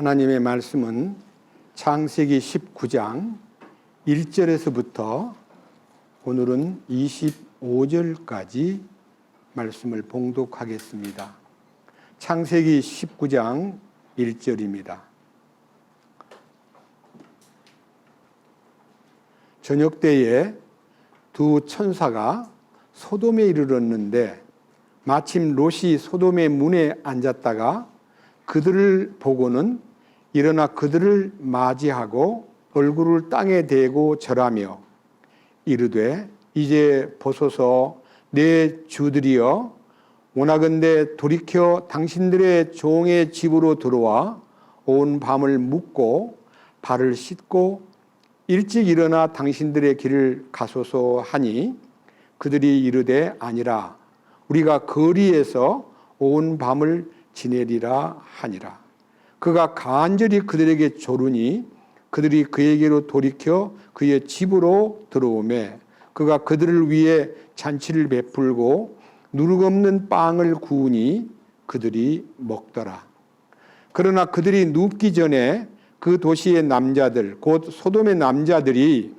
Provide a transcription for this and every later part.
하나님의 말씀은 창세기 19장 1절에서부터 오늘은 25절까지 말씀을 봉독하겠습니다. 창세기 19장 1절입니다. 저녁 때에 두 천사가 소돔에 이르렀는데 마침 롯이 소돔의 문에 앉았다가 그들을 보고는 일어나 그들을 맞이하고 얼굴을 땅에 대고 절하며 이르되 이제 보소서 내 주들이여 원하건대 돌이켜 당신들의 종의 집으로 들어와 온 밤을 묵고 발을 씻고 일찍 일어나 당신들의 길을 가소서 하니 그들이 이르되 아니라 우리가 거리에서 온 밤을 지내리라 하니라. 그가 간절히 그들에게 조르니 그들이 그에게로 돌이켜 그의 집으로 들어오매 그가 그들을 위해 잔치를 베풀고 누룩없는 빵을 구우니 그들이 먹더라. 그러나 그들이 눕기 전에 그 도시의 남자들 곧 소돔의 남자들이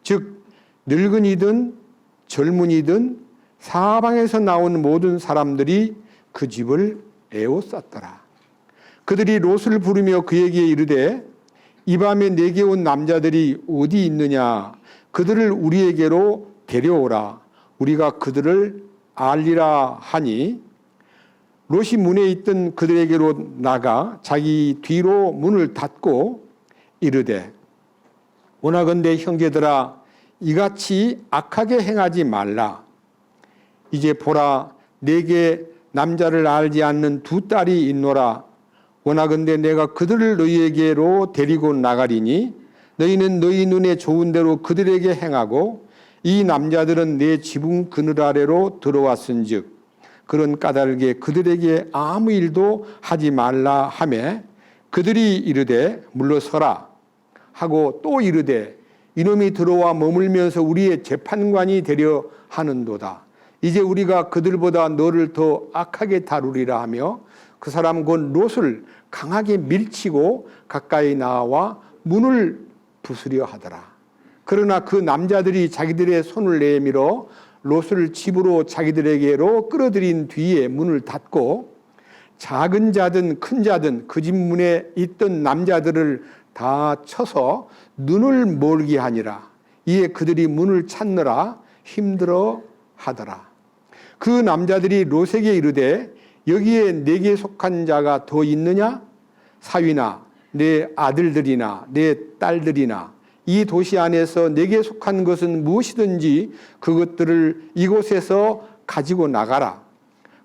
즉 늙은이든 젊은이든 사방에서 나온 모든 사람들이 그 집을 에워쌌더라. 그들이 롯을 부르며 그에게 이르되 이 밤에 내게 온 남자들이 어디 있느냐 그들을 우리에게로 데려오라 우리가 그들을 알리라 하니 롯이 문에 있던 그들에게로 나가 자기 뒤로 문을 닫고 이르되 원하건대 형제들아 이같이 악하게 행하지 말라. 이제 보라 내게 남자를 알지 않는 두 딸이 있노라. 원하건대 내가 그들을 너희에게로 데리고 나가리니 너희는 너희 눈에 좋은 대로 그들에게 행하고 이 남자들은 내 지붕 그늘 아래로 들어왔은즉 그런 까닭에 그들에게 아무 일도 하지 말라 하매 그들이 이르되 물러서라 하고 또 이르되 이놈이 들어와 머물면서 우리의 재판관이 되려 하는도다. 이제 우리가 그들보다 너를 더 악하게 다루리라 하며 그 사람 곧 롯을 강하게 밀치고 가까이 나와 문을 부수려 하더라. 그러나 그 남자들이 자기들의 손을 내밀어 롯을 집으로 자기들에게로 끌어들인 뒤에 문을 닫고 작은 자든 큰 자든 그 집 문에 있던 남자들을 다 쳐서 눈을 멀게 하니라. 이에 그들이 문을 찾느라 힘들어 하더라. 그 남자들이 롯에게 이르되 여기에 내게 속한 자가 더 있느냐? 사위나 내 아들들이나 내 딸들이나 이 도시 안에서 내게 속한 것은 무엇이든지 그것들을 이곳에서 가지고 나가라.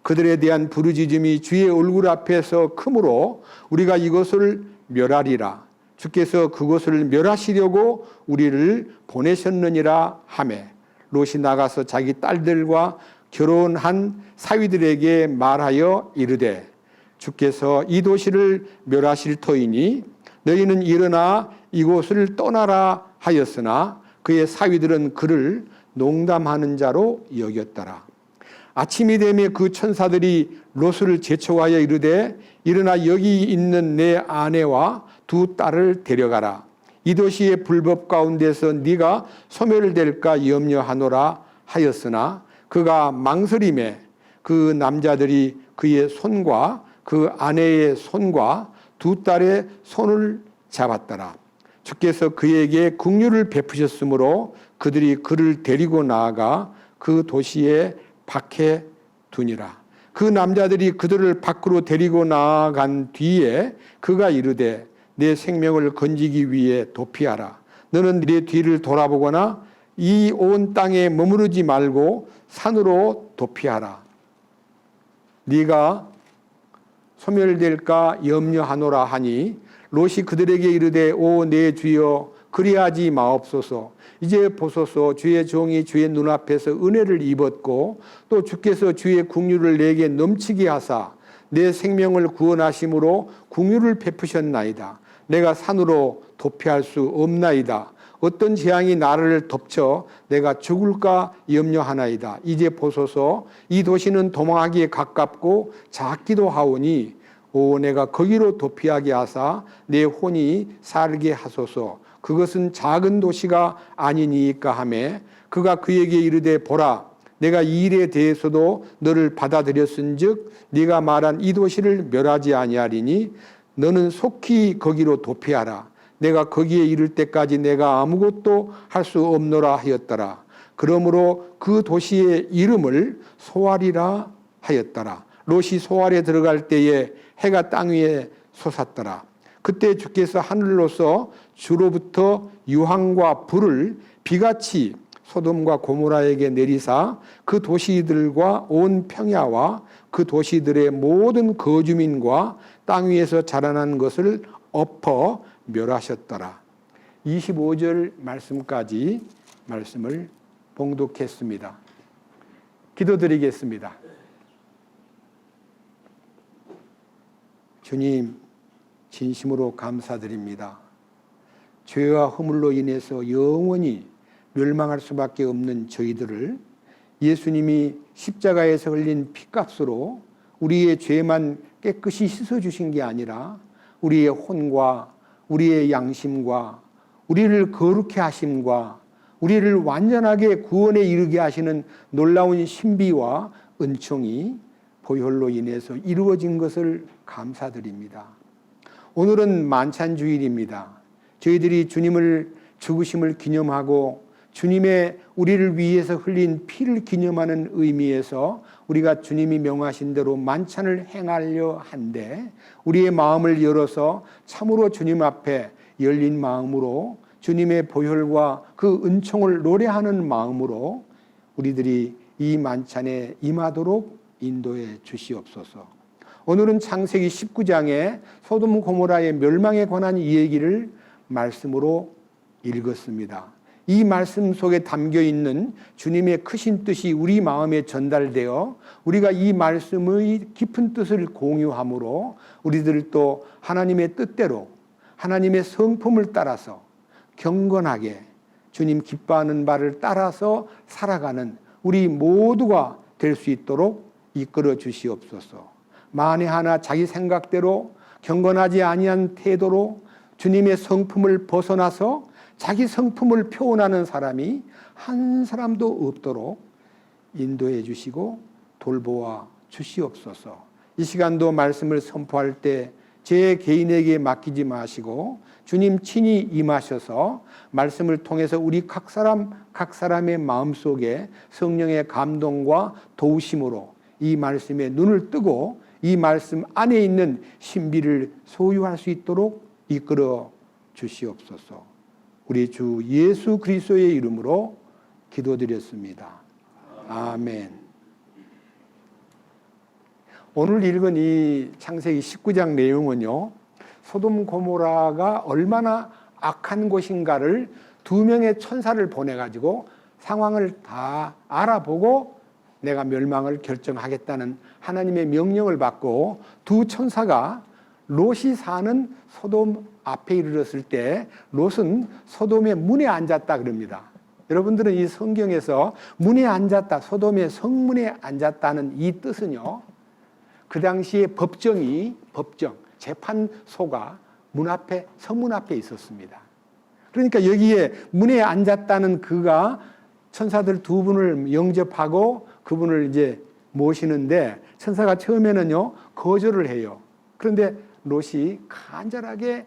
그들에 대한 부르짖음이 주의 얼굴 앞에서 크므로 우리가 이것을 멸하리라. 주께서 그것을 멸하시려고 우리를 보내셨느니라 하매 롯이 나가서 자기 딸들과 결혼한 사위들에게 말하여 이르되 주께서 이 도시를 멸하실 터이니 너희는 일어나 이곳을 떠나라 하였으나 그의 사위들은 그를 농담하는 자로 여겼더라. 아침이 되매 그 천사들이 롯을 제초하여 이르되 일어나 여기 있는 내 아내와 두 딸을 데려가라. 이 도시의 불법 가운데서 네가 소멸될까 염려하노라 하였으나 그가 망설임에 그 남자들이 그의 손과 그 아내의 손과 두 딸의 손을 잡았더라. 주께서 그에게 긍휼을 베푸셨으므로 그들이 그를 데리고 나아가 그 도시에 박해 두니라. 그 남자들이 그들을 밖으로 데리고 나아간 뒤에 그가 이르되 내 생명을 건지기 위해 도피하라. 너는 네 뒤를 돌아보거나 이 온 땅에 머무르지 말고 산으로 도피하라. 네가 소멸될까 염려하노라 하니 롯이 그들에게 이르되 오 내 주여 그리하지 마옵소서. 이제 보소서 주의 종이 주의 눈앞에서 은혜를 입었고 또 주께서 주의 긍휼을 내게 넘치게 하사 내 생명을 구원하심으로 긍휼을 베푸셨나이다. 내가 산으로 도피할 수 없나이다. 어떤 재앙이 나를 덮쳐 내가 죽을까 염려하나이다. 이제 보소서 이 도시는 도망하기에 가깝고 작기도 하오니 오 내가 거기로 도피하게 하사 내 혼이 살게 하소서. 그것은 작은 도시가 아니니까 하며 그가 그에게 이르되 보라 내가 이 일에 대해서도 너를 받아들였은즉 네가 말한 이 도시를 멸하지 아니하리니 너는 속히 거기로 도피하라. 내가 거기에 이를 때까지 내가 아무것도 할 수 없노라 하였더라. 그러므로 그 도시의 이름을 소알이라 하였더라. 롯이 소알에 들어갈 때에 해가 땅 위에 솟았더라. 그때 주께서 하늘로서 주로부터 유황과 불을 비같이 소돔과 고모라에게 내리사 그 도시들과 온 평야와 그 도시들의 모든 거주민과 땅 위에서 자라난 것을 엎어 멸하셨더라. 25절 말씀까지 말씀을 봉독했습니다. 기도드리겠습니다. 주님, 진심으로 감사드립니다. 죄와 허물로 인해서 영원히 멸망할 수밖에 없는 저희들을 예수님이 십자가에서 흘린 피값으로 우리의 죄만 깨끗이 씻어주신 게 아니라 우리의 혼과 우리의 양심과 우리를 거룩해 하심과 우리를 완전하게 구원에 이르게 하시는 놀라운 신비와 은총이 보혈로 인해서 이루어진 것을 감사드립니다. 오늘은 만찬주일입니다. 저희들이 주님을 죽으심을 기념하고 주님의 우리를 위해서 흘린 피를 기념하는 의미에서 우리가 주님이 명하신 대로 만찬을 행하려 한데 우리의 마음을 열어서 참으로 주님 앞에 열린 마음으로 주님의 보혈과 그 은총을 노래하는 마음으로 우리들이 이 만찬에 임하도록 인도해 주시옵소서. 오늘은 창세기 19장에 소돔 고모라의 멸망에 관한 이 얘기를 말씀으로 읽었습니다. 이 말씀 속에 담겨 있는 주님의 크신 뜻이 우리 마음에 전달되어 우리가 이 말씀의 깊은 뜻을 공유함으로 우리들도 하나님의 뜻대로 하나님의 성품을 따라서 경건하게 주님 기뻐하는 바를 따라서 살아가는 우리 모두가 될 수 있도록 이끌어 주시옵소서. 만에 하나 자기 생각대로 경건하지 아니한 태도로 주님의 성품을 벗어나서 자기 성품을 표현하는 사람이 한 사람도 없도록 인도해 주시고 돌보아 주시옵소서. 이 시간도 말씀을 선포할 때 제 개인에게 맡기지 마시고 주님 친히 임하셔서 말씀을 통해서 우리 각 사람의 마음속에 성령의 감동과 도우심으로 이 말씀에 눈을 뜨고 이 말씀 안에 있는 신비를 소유할 수 있도록 이끌어 주시옵소서. 우리 주 예수 그리스도의 이름으로 기도드렸습니다. 아멘. 오늘 읽은 이 창세기 19장 내용은요, 소돔 고모라가 얼마나 악한 곳인가를 두 명의 천사를 보내가지고 상황을 다 알아보고 내가 멸망을 결정하겠다는 하나님의 명령을 받고 두 천사가 롯이 사는 소돔 앞에 이르렀을 때 롯은 소돔의 문에 앉았다 그럽니다. 여러분들은 이 성경에서 문에 앉았다, 소돔의 성문에 앉았다는 이 뜻은요, 그 당시에 법정, 재판소가 문 앞에, 성문 앞에 있었습니다. 그러니까 여기에 문에 앉았다는 그가 천사들 두 분을 영접하고 그분을 이제 모시는데 천사가 처음에는요, 거절을 해요. 그런데 롯이 간절하게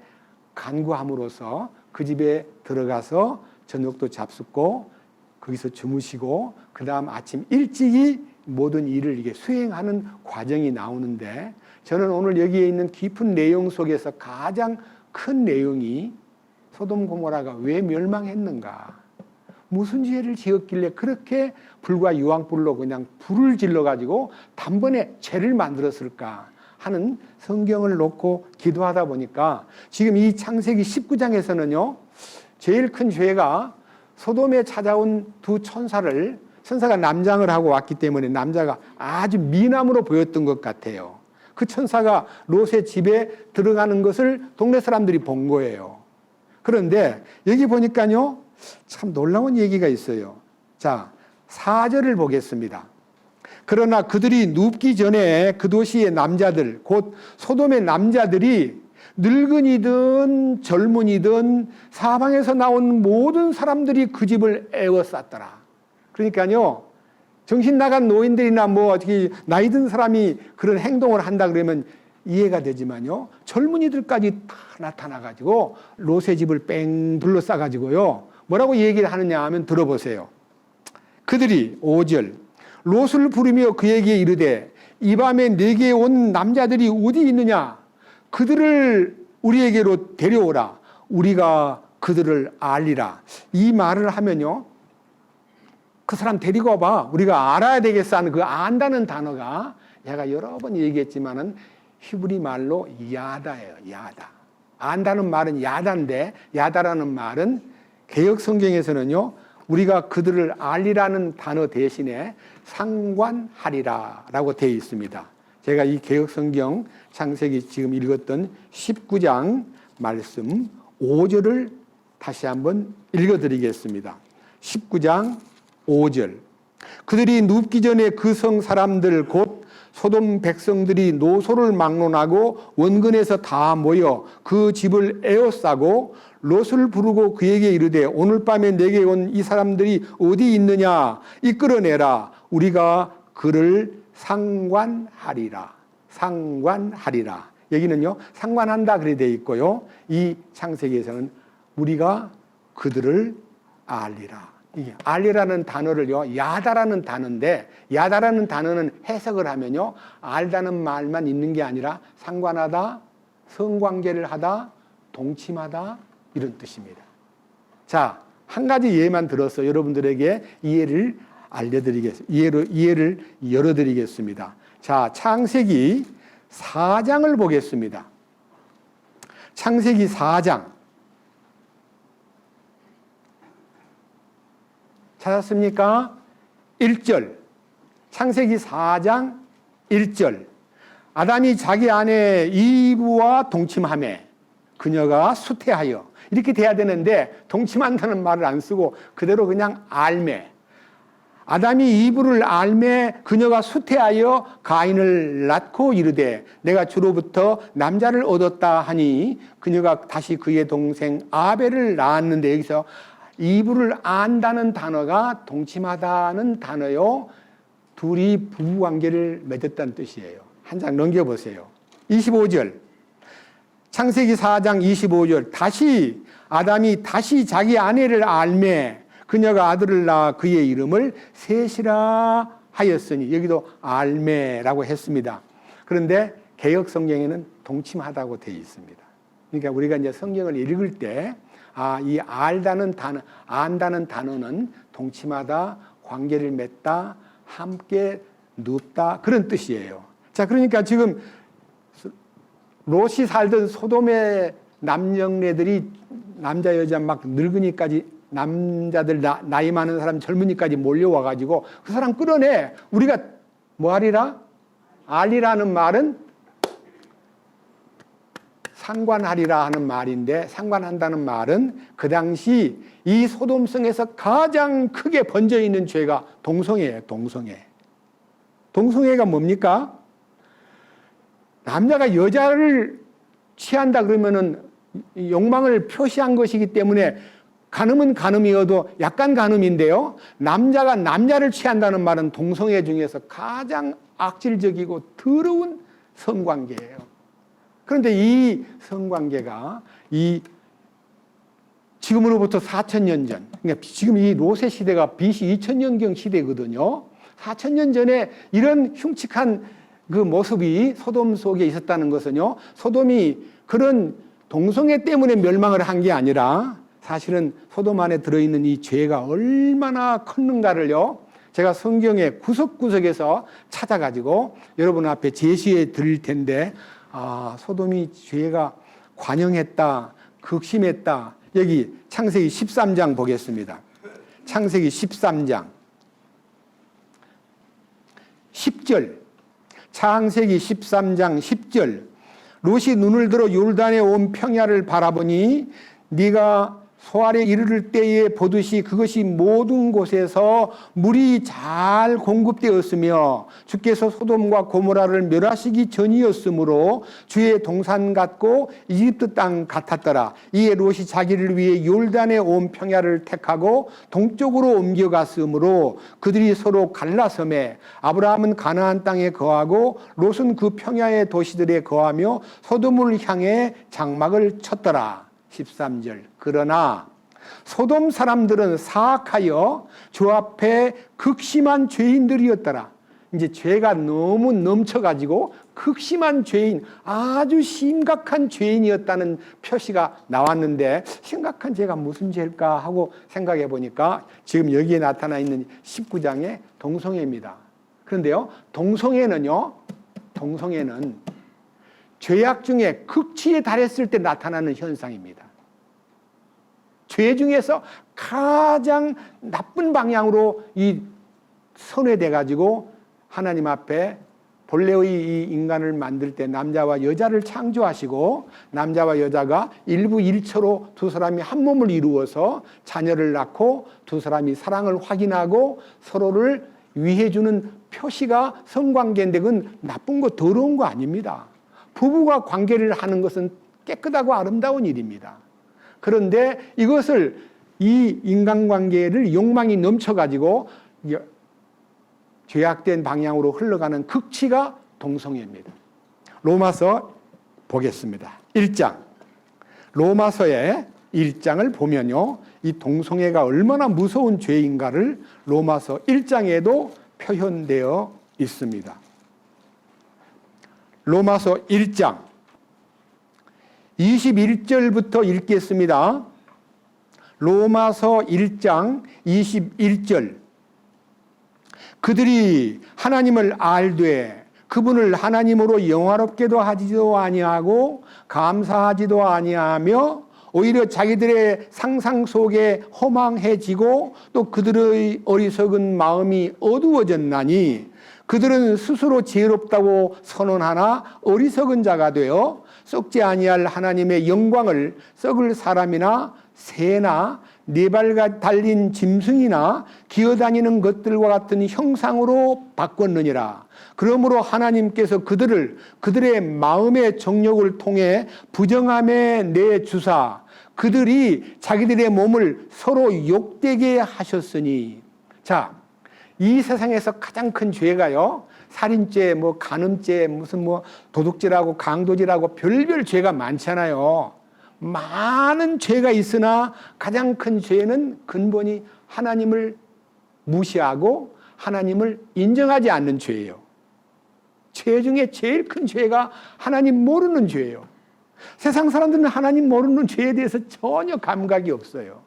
간구함으로써 그 집에 들어가서 저녁도 잡숫고 거기서 주무시고 그 다음 아침 일찍이 모든 일을 이게 수행하는 과정이 나오는데 저는 오늘 여기에 있는 깊은 내용 속에서 가장 큰 내용이 소돔 고모라가 왜 멸망했는가, 무슨 죄를 지었길래 그렇게 불과 유황불로 그냥 불을 질러가지고 단번에 죄를 만들었을까 하는 성경을 놓고 기도하다 보니까 지금 이 창세기 19장에서는요, 제일 큰 죄가 소돔에 찾아온 두 천사가 남장을 하고 왔기 때문에 남자가 아주 미남으로 보였던 것 같아요. 그 천사가 롯의 집에 들어가는 것을 동네 사람들이 본 거예요. 그런데 여기 보니까요, 참 놀라운 얘기가 있어요. 자, 4절을 보겠습니다. 그러나 그들이 눕기 전에 그 도시의 남자들, 곧 소돔의 남자들이 늙은이든 젊은이든 사방에서 나온 모든 사람들이 그 집을 에워쌌더라. 그러니까요, 정신 나간 노인들이나 어떻게 나이 든 사람이 그런 행동을 한다 그러면 이해가 되지만요, 젊은이들까지 다 나타나가지고 롯의 집을 뺑 둘러싸가지고요, 뭐라고 얘기를 하느냐 하면 들어보세요. 그들이 5절, 롯을 부르며 그에게 이르되 이 밤에 내게 온 남자들이 어디 있느냐? 그들을 우리에게로 데려오라. 우리가 그들을 알리라. 이 말을 하면요, 그 사람 데리고 와봐. 우리가 알아야 되겠어 하는 그 안다는 단어가 제가 여러 번 얘기했지만은 히브리 말로 야다예요. 야다. 안다는 말은 야다인데, 야다라는 말은 개역 성경에서는요, 우리가 그들을 알리라는 단어 대신에 상관하리라 라고 되어 있습니다. 제가 이 개역 성경 창세기 지금 읽었던 19장 말씀 5절을 다시 한번 읽어드리겠습니다. 19장 5절. 그들이 눕기 전에 그 성 사람들 곧 소돔 백성들이 노소를 막론하고 원근에서 다 모여 그 집을 에워싸고 롯을 부르고 그에게 이르되 오늘 밤에 내게 온 이 사람들이 어디 있느냐? 이끌어내라. 우리가 그를 상관하리라. 상관하리라. 여기는요, 상관한다 그래 돼 있고요, 이 창세기에서는 우리가 그들을 알리라. 이게 알리라는 단어를요, 야다라는 단어인데, 야다라는 단어는 해석을 하면요, 알다는 말만 있는 게 아니라 상관하다, 성관계를 하다, 동침하다, 이런 뜻입니다. 자, 한 가지 예만 들어서 여러분들에게 이해를 이해를 열어드리겠습니다. 자, 창세기 4장을 보겠습니다. 창세기 4장. 찾았습니까? 1절. 창세기 4장 1절. 아담이 자기 아내 이브와 동침하매 그녀가 수태하여, 이렇게 돼야 되는데 동침한다는 말을 안 쓰고 그대로 그냥 알매. 아담이 이브를 알매 그녀가 수태하여 가인을 낳고 이르되 내가 주로부터 남자를 얻었다 하니 그녀가 다시 그의 동생 아벨을 낳았는데, 여기서 이브를 안다는 단어가 동침하다는 단어요, 둘이 부부관계를 맺었다는 뜻이에요. 한 장 넘겨보세요. 25절. 창세기 4장 25절. 다시 아담이 다시 자기 아내를 알매 그녀가 아들을 낳아 그의 이름을 셋이라 하였으니, 여기도 알매라고 했습니다. 그런데 개역 성경에는 동침하다고 되어 있습니다. 그러니까 우리가 이제 성경을 읽을 때 이 알다는 단어, 안다는 단어는 동침하다, 관계를 맺다, 함께 눕다, 그런 뜻이에요. 자, 그러니까 지금 롯이 살던 소돔의 남녀네들이 남자 여자 막 늙은이까지, 남자들 나이 많은 사람 젊은이까지 몰려와가지고 그 사람 끌어내. 우리가 뭐 하리라? 알리라는 말은 상관하리라 하는 말인데, 상관한다는 말은 그 당시 이 소돔성에서 가장 크게 번져 있는 죄가 동성애예요. 동성애. 동성애가 뭡니까? 남자가 여자를 취한다 그러면은 욕망을 표시한 것이기 때문에 간음은 간음이어도 약간 간음인데요, 남자가 남자를 취한다는 말은 동성애 중에서 가장 악질적이고 더러운 성관계예요. 그런데 이 성관계가 지금으로부터 4,000년 전, 그러니까 지금 이 롯의 시대가 BC 2000년경 시대거든요. 4,000년 전에 이런 흉측한 그 모습이 소돔 속에 있었다는 것은요, 소돔이 그런 동성애 때문에 멸망을 한 게 아니라 사실은 소돔 안에 들어있는 이 죄가 얼마나 컸는가를요, 제가 성경의 구석구석에서 찾아가지고 여러분 앞에 제시해 드릴 텐데, 소돔이 죄가 관영했다, 극심했다. 여기 창세기 13장 보겠습니다. 창세기 13장 10절. 창세기 13장 10절. 롯이 눈을 들어 요르단에 온 평야를 바라보니 네가 소알에 이르를 때에 보듯이 그것이 모든 곳에서 물이 잘 공급되었으며 주께서 소돔과 고모라를 멸하시기 전이었으므로 주의 동산 같고 이집트 땅 같았더라. 이에 롯이 자기를 위해 요르단의 온 평야를 택하고 동쪽으로 옮겨갔으므로 그들이 서로 갈라섬에 아브라함은 가나안 땅에 거하고 롯은 그 평야의 도시들에 거하며 소돔을 향해 장막을 쳤더라. 13절. 그러나 소돔 사람들은 사악하여 주 앞에 극심한 죄인들이었더라. 이제 죄가 너무 넘쳐가지고 극심한 죄인, 아주 심각한 죄인이었다는 표시가 나왔는데 심각한 죄가 무슨 죄일까 하고 생각해 보니까 지금 여기에 나타나 있는 19장의 동성애입니다. 그런데요, 동성애는 죄악 중에 극치에 달했을 때 나타나는 현상입니다. 죄 중에서 가장 나쁜 방향으로 이 선회돼 가지고 하나님 앞에 본래의 이 인간을 만들 때 남자와 여자를 창조하시고 남자와 여자가 일부 일처로 두 사람이 한 몸을 이루어서 자녀를 낳고 두 사람이 사랑을 확인하고 서로를 위해주는 표시가 성관계인데 그건 나쁜 거 더러운 거 아닙니다. 부부가 관계를 하는 것은 깨끗하고 아름다운 일입니다. 그런데 이것을 이 인간관계를 욕망이 넘쳐가지고 죄악된 방향으로 흘러가는 극치가 동성애입니다. 로마서 보겠습니다. 1장. 로마서의 1장을 보면요, 이 동성애가 얼마나 무서운 죄인가를 로마서 1장에도 표현되어 있습니다. 로마서 1장 21절부터 읽겠습니다. 로마서 1장 21절. 그들이 하나님을 알되 그분을 하나님으로 영화롭게도 하지도 아니하고 감사하지도 아니하며 오히려 자기들의 상상 속에 허망해지고 또 그들의 어리석은 마음이 어두워졌나니 그들은 스스로 지혜롭다고 선언하나 어리석은 자가 되어 썩지 아니할 하나님의 영광을 썩을 사람이나 새나 네 발 달린 짐승이나 기어다니는 것들과 같은 형상으로 바꿨느니라. 그러므로 하나님께서 그들의 마음의 정욕을 통해 부정함에 내주사 그들이 자기들의 몸을 서로 욕되게 하셨으니. 자, 이 세상에서 가장 큰 죄가요, 살인죄, 간음죄, 무슨 도둑질하고 강도질하고 별별 죄가 많잖아요. 많은 죄가 있으나 가장 큰 죄는 근본이 하나님을 무시하고 하나님을 인정하지 않는 죄예요. 죄 중에 제일 큰 죄가 하나님 모르는 죄예요. 세상 사람들은 하나님 모르는 죄에 대해서 전혀 감각이 없어요.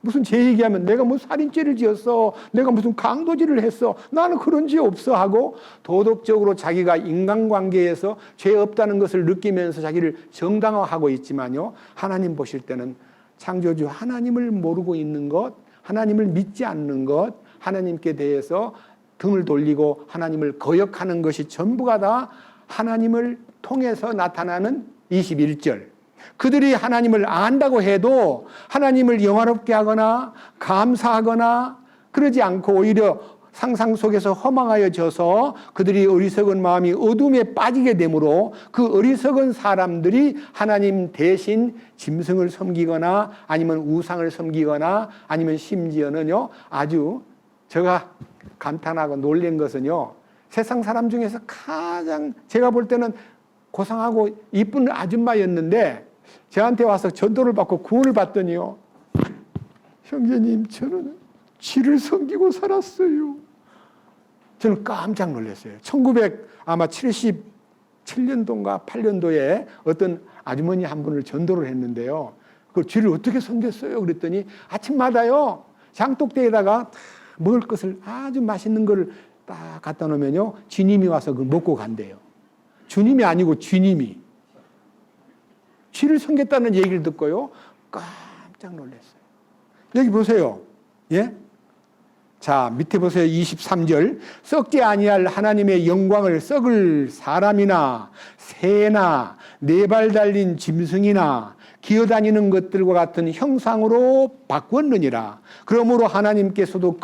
무슨 죄 얘기하면 내가 무슨 살인죄를 지었어, 내가 무슨 강도질을 했어, 나는 그런 죄 없어 하고 도덕적으로 자기가 인간관계에서 죄 없다는 것을 느끼면서 자기를 정당화하고 있지만요, 하나님 보실 때는 창조주 하나님을 모르고 있는 것, 하나님을 믿지 않는 것, 하나님께 대해서 등을 돌리고 하나님을 거역하는 것이 전부가 다 하나님을 통해서 나타나는 21절. 그들이 하나님을 안다고 해도 하나님을 영화롭게 하거나 감사하거나 그러지 않고 오히려 상상 속에서 허망하여져서 그들이 어리석은 마음이 어둠에 빠지게 되므로 그 어리석은 사람들이 하나님 대신 짐승을 섬기거나 아니면 우상을 섬기거나 아니면 심지어는요, 아주 제가 감탄하고 놀란 것은요, 세상 사람 중에서 가장 제가 볼 때는 고상하고 이쁜 아줌마였는데 저한테 와서 전도를 받고 구원을 받더니요, 형제님 저는 쥐를 섬기고 살았어요. 저는 깜짝 놀랐어요. 1977년도인가 8년도에 어떤 아주머니 한 분을 전도를 했는데요, 그 쥐를 어떻게 섬겼어요? 그랬더니 아침마다요 장독대에다가 먹을 것을 아주 맛있는 걸 딱 갖다 놓으면요, 쥐님이 와서 그걸 먹고 간대요. 주님이 아니고 쥐님이. 쥐를 섬겼다는 얘기를 듣고요, 깜짝 놀랐어요. 여기 보세요. 예? 자, 밑에 보세요. 23절. 썩지 아니할 하나님의 영광을 썩을 사람이나 새나 네 발 달린 짐승이나 기어다니는 것들과 같은 형상으로 바꾸었느니라. 그러므로 하나님께서도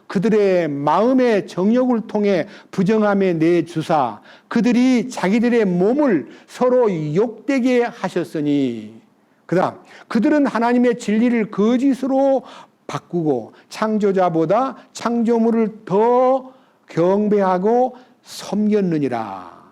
그들의 마음의 정욕을 통해 부정함에 내주사 그들이 자기들의 몸을 서로 욕되게 하셨으니. 그 다음, 그들은 하나님의 진리를 거짓으로 바꾸고 창조자보다 창조물을 더 경배하고 섬겼느니라.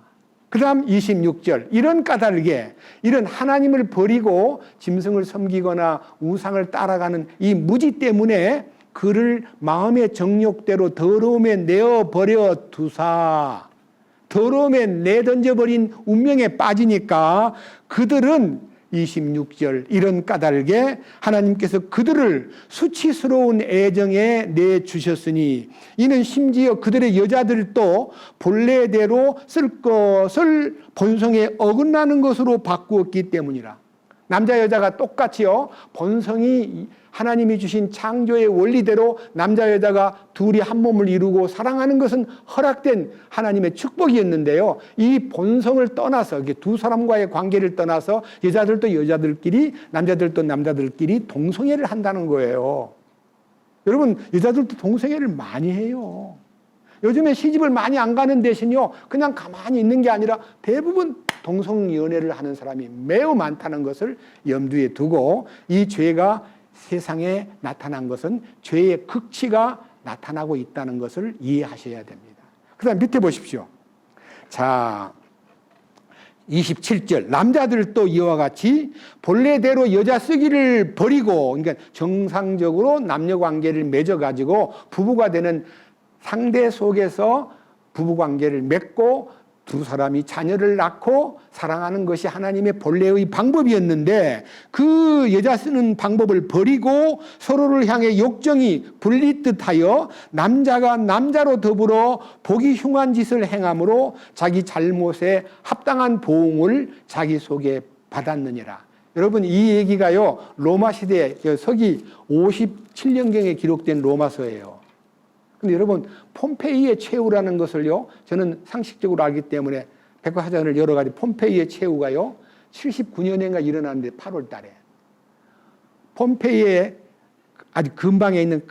그 다음 26절. 이런 까닭에 이런 하나님을 버리고 짐승을 섬기거나 우상을 따라가는 이 무지 때문에 그를 마음의 정욕대로 더러움에 내어버려 두사 더러움에 내던져버린 운명에 빠지니까 그들은 26절 이런 까닭에 하나님께서 그들을 수치스러운 애정에 내주셨으니 이는 심지어 그들의 여자들도 본래대로 쓸 것을 본성에 어긋나는 것으로 바꾸었기 때문이라. 남자 여자가 똑같이요, 본성이 하나님이 주신 창조의 원리대로 남자 여자가 둘이 한 몸을 이루고 사랑하는 것은 허락된 하나님의 축복이었는데요, 이 본성을 떠나서 두 사람과의 관계를 떠나서 여자들도 여자들끼리 남자들도 남자들끼리 동성애를 한다는 거예요. 여러분, 여자들도 동성애를 많이 해요. 요즘에 시집을 많이 안 가는 대신요, 그냥 가만히 있는 게 아니라 대부분 동성연애를 하는 사람이 매우 많다는 것을 염두에 두고 이 죄가 세상에 나타난 것은 죄의 극치가 나타나고 있다는 것을 이해하셔야 됩니다. 그 다음 밑에 보십시오. 자, 27절. 남자들도 이와 같이 본래대로 여자 쓰기를 버리고, 그러니까 정상적으로 남녀관계를 맺어가지고 부부가 되는 상대 속에서 부부관계를 맺고 두 사람이 자녀를 낳고 사랑하는 것이 하나님의 본래의 방법이었는데 그 여자 쓰는 방법을 버리고 서로를 향해 욕정이 불리듯하여 남자가 남자로 더불어 보기 흉한 짓을 행함으로 자기 잘못에 합당한 보응을 자기 속에 받았느니라. 여러분, 이 얘기가요, 로마 시대 서기 57년경에 기록된 로마서예요. 근데 여러분, 폼페이의 최후라는 것을요, 저는 상식적으로 알기 때문에 백과사전을 여러 가지 폼페이의 최후가요 79년인가 일어났는데 8월 달에 폼페이의 아주 근방에 있는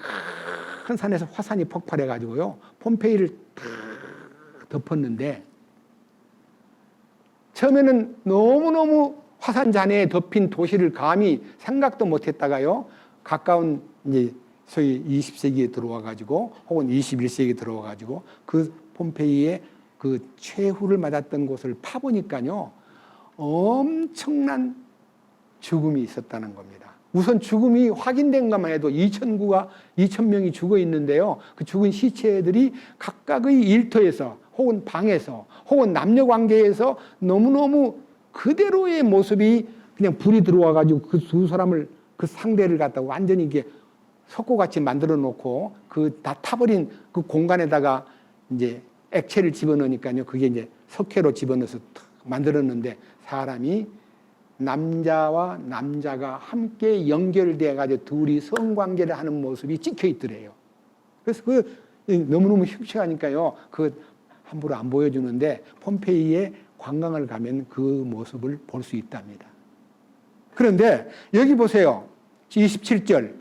큰 산에서 화산이 폭발해 가지고요 폼페이를 다 덮었는데, 처음에는 너무너무 화산 잔해에 덮인 도시를 감히 생각도 못 했다가요, 가까운 이제 소위 20세기에 들어와 가지고 혹은 21세기에 들어와 가지고 그 폼페이의 그 최후를 맞았던 곳을 파보니까요, 엄청난 죽음이 있었다는 겁니다. 우선 죽음이 확인된 것만 해도 2,000명이 죽어 있는데요, 그 죽은 시체들이 각각의 일터에서 혹은 방에서 혹은 남녀 관계에서 너무너무 그대로의 모습이 그냥 불이 들어와 가지고 그 두 사람을, 그 상대를 갖다가 완전히 이게 석고같이 만들어 놓고 그 다 타버린 그 공간에다가 이제 액체를 집어넣으니까요, 그게 이제 석회로 집어넣어서 만들었는데 사람이 남자와 남자가 함께 연결돼 가지고 둘이 성관계를 하는 모습이 찍혀 있더래요. 그래서 그 너무너무 흉측하니까요, 그 함부로 안 보여주는데 폼페이에 관광을 가면 그 모습을 볼 수 있답니다. 그런데 여기 보세요. 27절.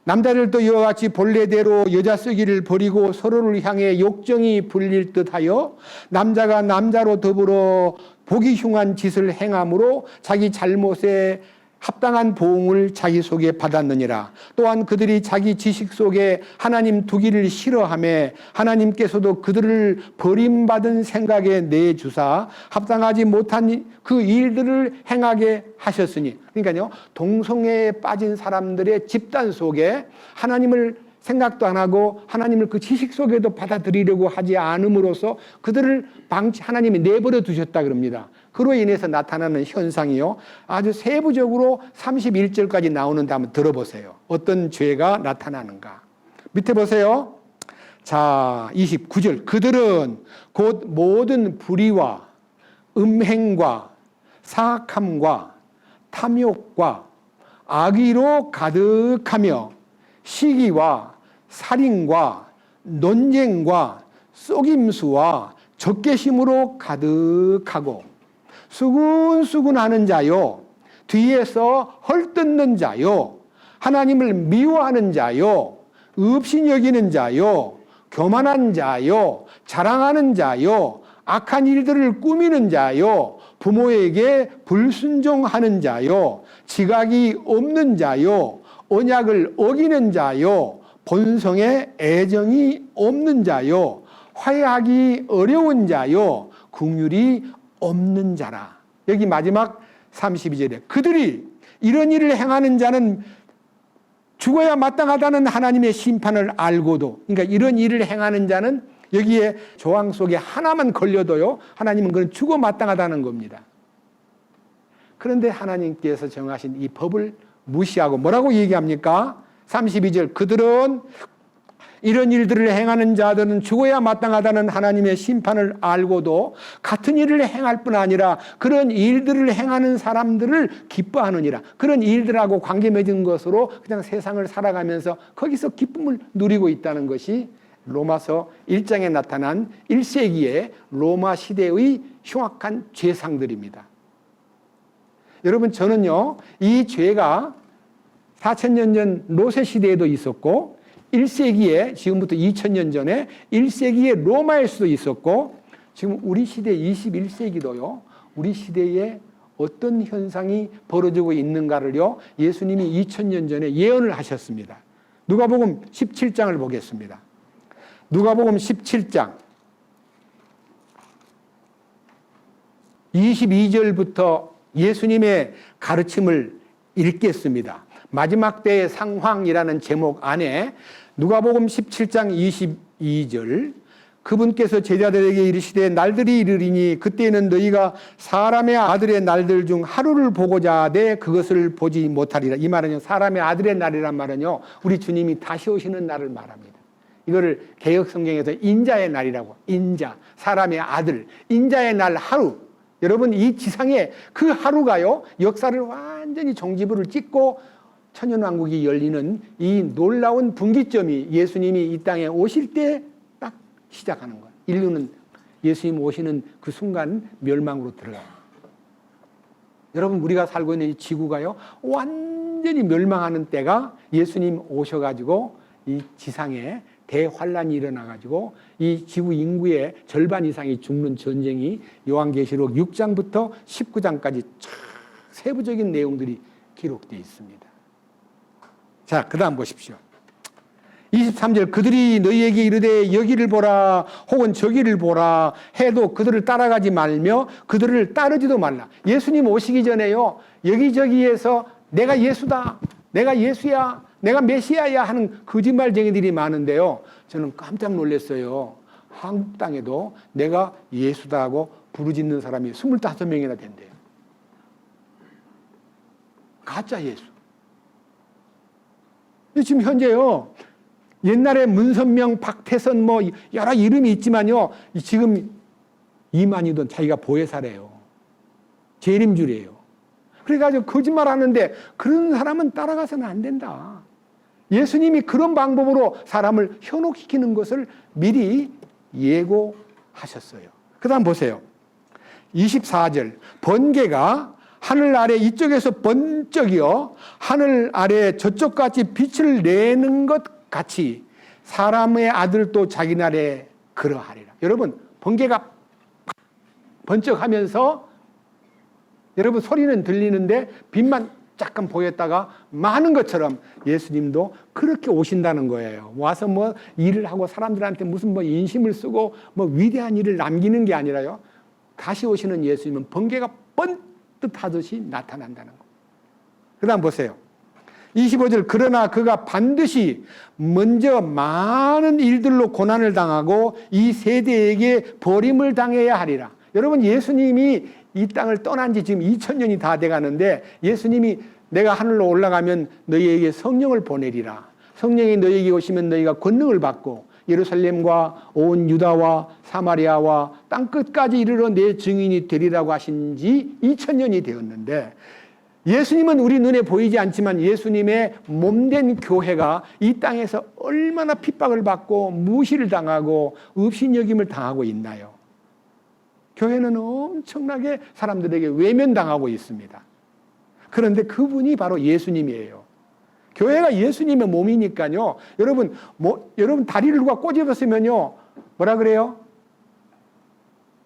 남자들도 이와 같이 본래대로 여자 쓰기를 버리고 서로를 향해 욕정이 불릴 듯하여 남자가 남자로 더불어 보기 흉한 짓을 행함으로 자기 잘못에 합당한 보응을 자기 속에 받았느니라. 또한 그들이 자기 지식 속에 하나님 두기를 싫어하며 하나님께서도 그들을 버림받은 생각에 내주사 합당하지 못한 그 일들을 행하게 하셨으니, 그러니까요, 동성애에 빠진 사람들의 집단 속에 하나님을 생각도 안 하고 하나님을 그 지식 속에도 받아들이려고 하지 않음으로써 그들을 하나님이 내버려 두셨다 그럽니다. 그로 인해서 나타나는 현상이요, 아주 세부적으로 31절까지 나오는데 한번 들어보세요. 어떤 죄가 나타나는가. 밑에 보세요. 자, 29절. 그들은 곧 모든 불의와 음행과 사악함과 탐욕과 악의로 가득하며 시기와 살인과 논쟁과 속임수와 적개심으로 가득하고 수군수군하는 자요, 뒤에서 헐뜯는 자요, 하나님을 미워하는 자요, 없이 여기는 자요, 교만한 자요, 자랑하는 자요, 악한 일들을 꾸미는 자요, 부모에게 불순종하는 자요, 지각이 없는 자요, 언약을 어기는 자요, 본성에 애정이 없는 자요, 화해하기 어려운 자요, 긍휼이 없는 자라. 여기 마지막 32절에 그들이 이런 일을 행하는 자는 죽어야 마땅하다는 하나님의 심판을 알고도, 그러니까 이런 일을 행하는 자는 여기에 조항 속에 하나만 걸려도요, 하나님은 그건 죽어 마땅하다는 겁니다. 그런데 하나님께서 정하신 이 법을 무시하고 뭐라고 얘기합니까? 32절 그들은 이런 일들을 행하는 자들은 죽어야 마땅하다는 하나님의 심판을 알고도 같은 일을 행할 뿐 아니라 그런 일들을 행하는 사람들을 기뻐하느니라. 그런 일들하고 관계 맺은 것으로 그냥 세상을 살아가면서 거기서 기쁨을 누리고 있다는 것이 로마서 1장에 나타난 1세기의 로마 시대의 흉악한 죄상들입니다. 여러분, 저는요, 이 죄가 4000년 전 노세 시대에도 있었고 1세기에, 지금부터 2000년 전에 1세기의 로마에서도 있었고 지금 우리 시대 21세기도요. 우리 시대에 어떤 현상이 벌어지고 있는가를요. 예수님이 2000년 전에 예언을 하셨습니다. 누가복음 17장을 보겠습니다. 누가복음 17장 22절부터 예수님의 가르침을 읽겠습니다. 마지막 때의 상황이라는 제목 안에 누가복음 17장 22절 그분께서 제자들에게 이르시되 날들이 이르리니 그때에는 너희가 사람의 아들의 날들 중 하루를 보고자 하되 그것을 보지 못하리라. 이 말은요, 사람의 아들의 날이란 말은요, 우리 주님이 다시 오시는 날을 말합니다. 이거를 개역 성경에서 인자의 날이라고, 인자, 사람의 아들, 인자의 날 하루. 여러분, 이 지상에 그 하루가요, 역사를 완전히 종지부를 찍고 천년왕국이 열리는 이 놀라운 분기점이 예수님이 이 땅에 오실 때 딱 시작하는 거예요. 인류는 예수님 오시는 그 순간 멸망으로 들어가요. 여러분, 우리가 살고 있는 이 지구가요, 완전히 멸망하는 때가 예수님 오셔가지고 이 지상에 대환란이 일어나가지고 이 지구 인구의 절반 이상이 죽는 전쟁이 요한계시록 6장부터 19장까지 세부적인 내용들이 기록되어 있습니다. 자, 그 다음 보십시오. 23절 그들이 너희에게 이르되 여기를 보라 혹은 저기를 보라 해도 그들을 따라가지 말며 그들을 따르지도 말라. 예수님 오시기 전에요, 여기저기에서 내가 예수다, 내가 예수야, 내가 메시아야 하는 거짓말쟁이들이 많은데요, 저는 깜짝 놀랐어요. 한국 땅에도 내가 예수다 하고 부르짖는 사람이 25명이나 된대요. 가짜 예수. 지금 현재요, 옛날에 문선명, 박태선 뭐 여러 이름이 있지만요, 지금 이만희도 자기가 보혜사래요. 재림주래요. 그래가지고 거짓말 하는데 그런 사람은 따라가서는 안 된다. 예수님이 그런 방법으로 사람을 현혹시키는 것을 미리 예고하셨어요. 그 다음 보세요. 24절 번개가 하늘 아래 이쪽에서 번쩍이어 하늘 아래 저쪽같이 빛을 내는 것 같이 사람의 아들도 자기 날에 그러하리라. 여러분, 번개가 번쩍하면서 여러분 소리는 들리는데 빛만 잠깐 보였다가 많은 것처럼 예수님도 그렇게 오신다는 거예요. 와서 뭐 일을 하고 사람들한테 무슨 뭐 인심을 쓰고 뭐 위대한 일을 남기는 게 아니라요, 다시 오시는 예수님은 번개가 번뜩하듯이 나타난다는 거. 그 다음 보세요. 25절 그러나 그가 반드시 먼저 많은 일들로 고난을 당하고 이 세대에게 버림을 당해야 하리라. 여러분, 예수님이 이 땅을 떠난 지 지금 2000년이 다 돼가는데 예수님이 내가 하늘로 올라가면 너희에게 성령을 보내리라. 성령이 너희에게 오시면 너희가 권능을 받고 예루살렘과 온 유다와 사마리아와 땅끝까지 이르러 내 증인이 되리라고 하신 지 2000년이 되었는데 예수님은 우리 눈에 보이지 않지만 예수님의 몸된 교회가 이 땅에서 얼마나 핍박을 받고 무시를 당하고 업신여김을 당하고 있나요? 교회는 엄청나게 사람들에게 외면당하고 있습니다. 그런데 그분이 바로 예수님이에요. 교회가 예수님의 몸이니까요. 여러분 다리를 누가 꼬집었으면요. 뭐라 그래요?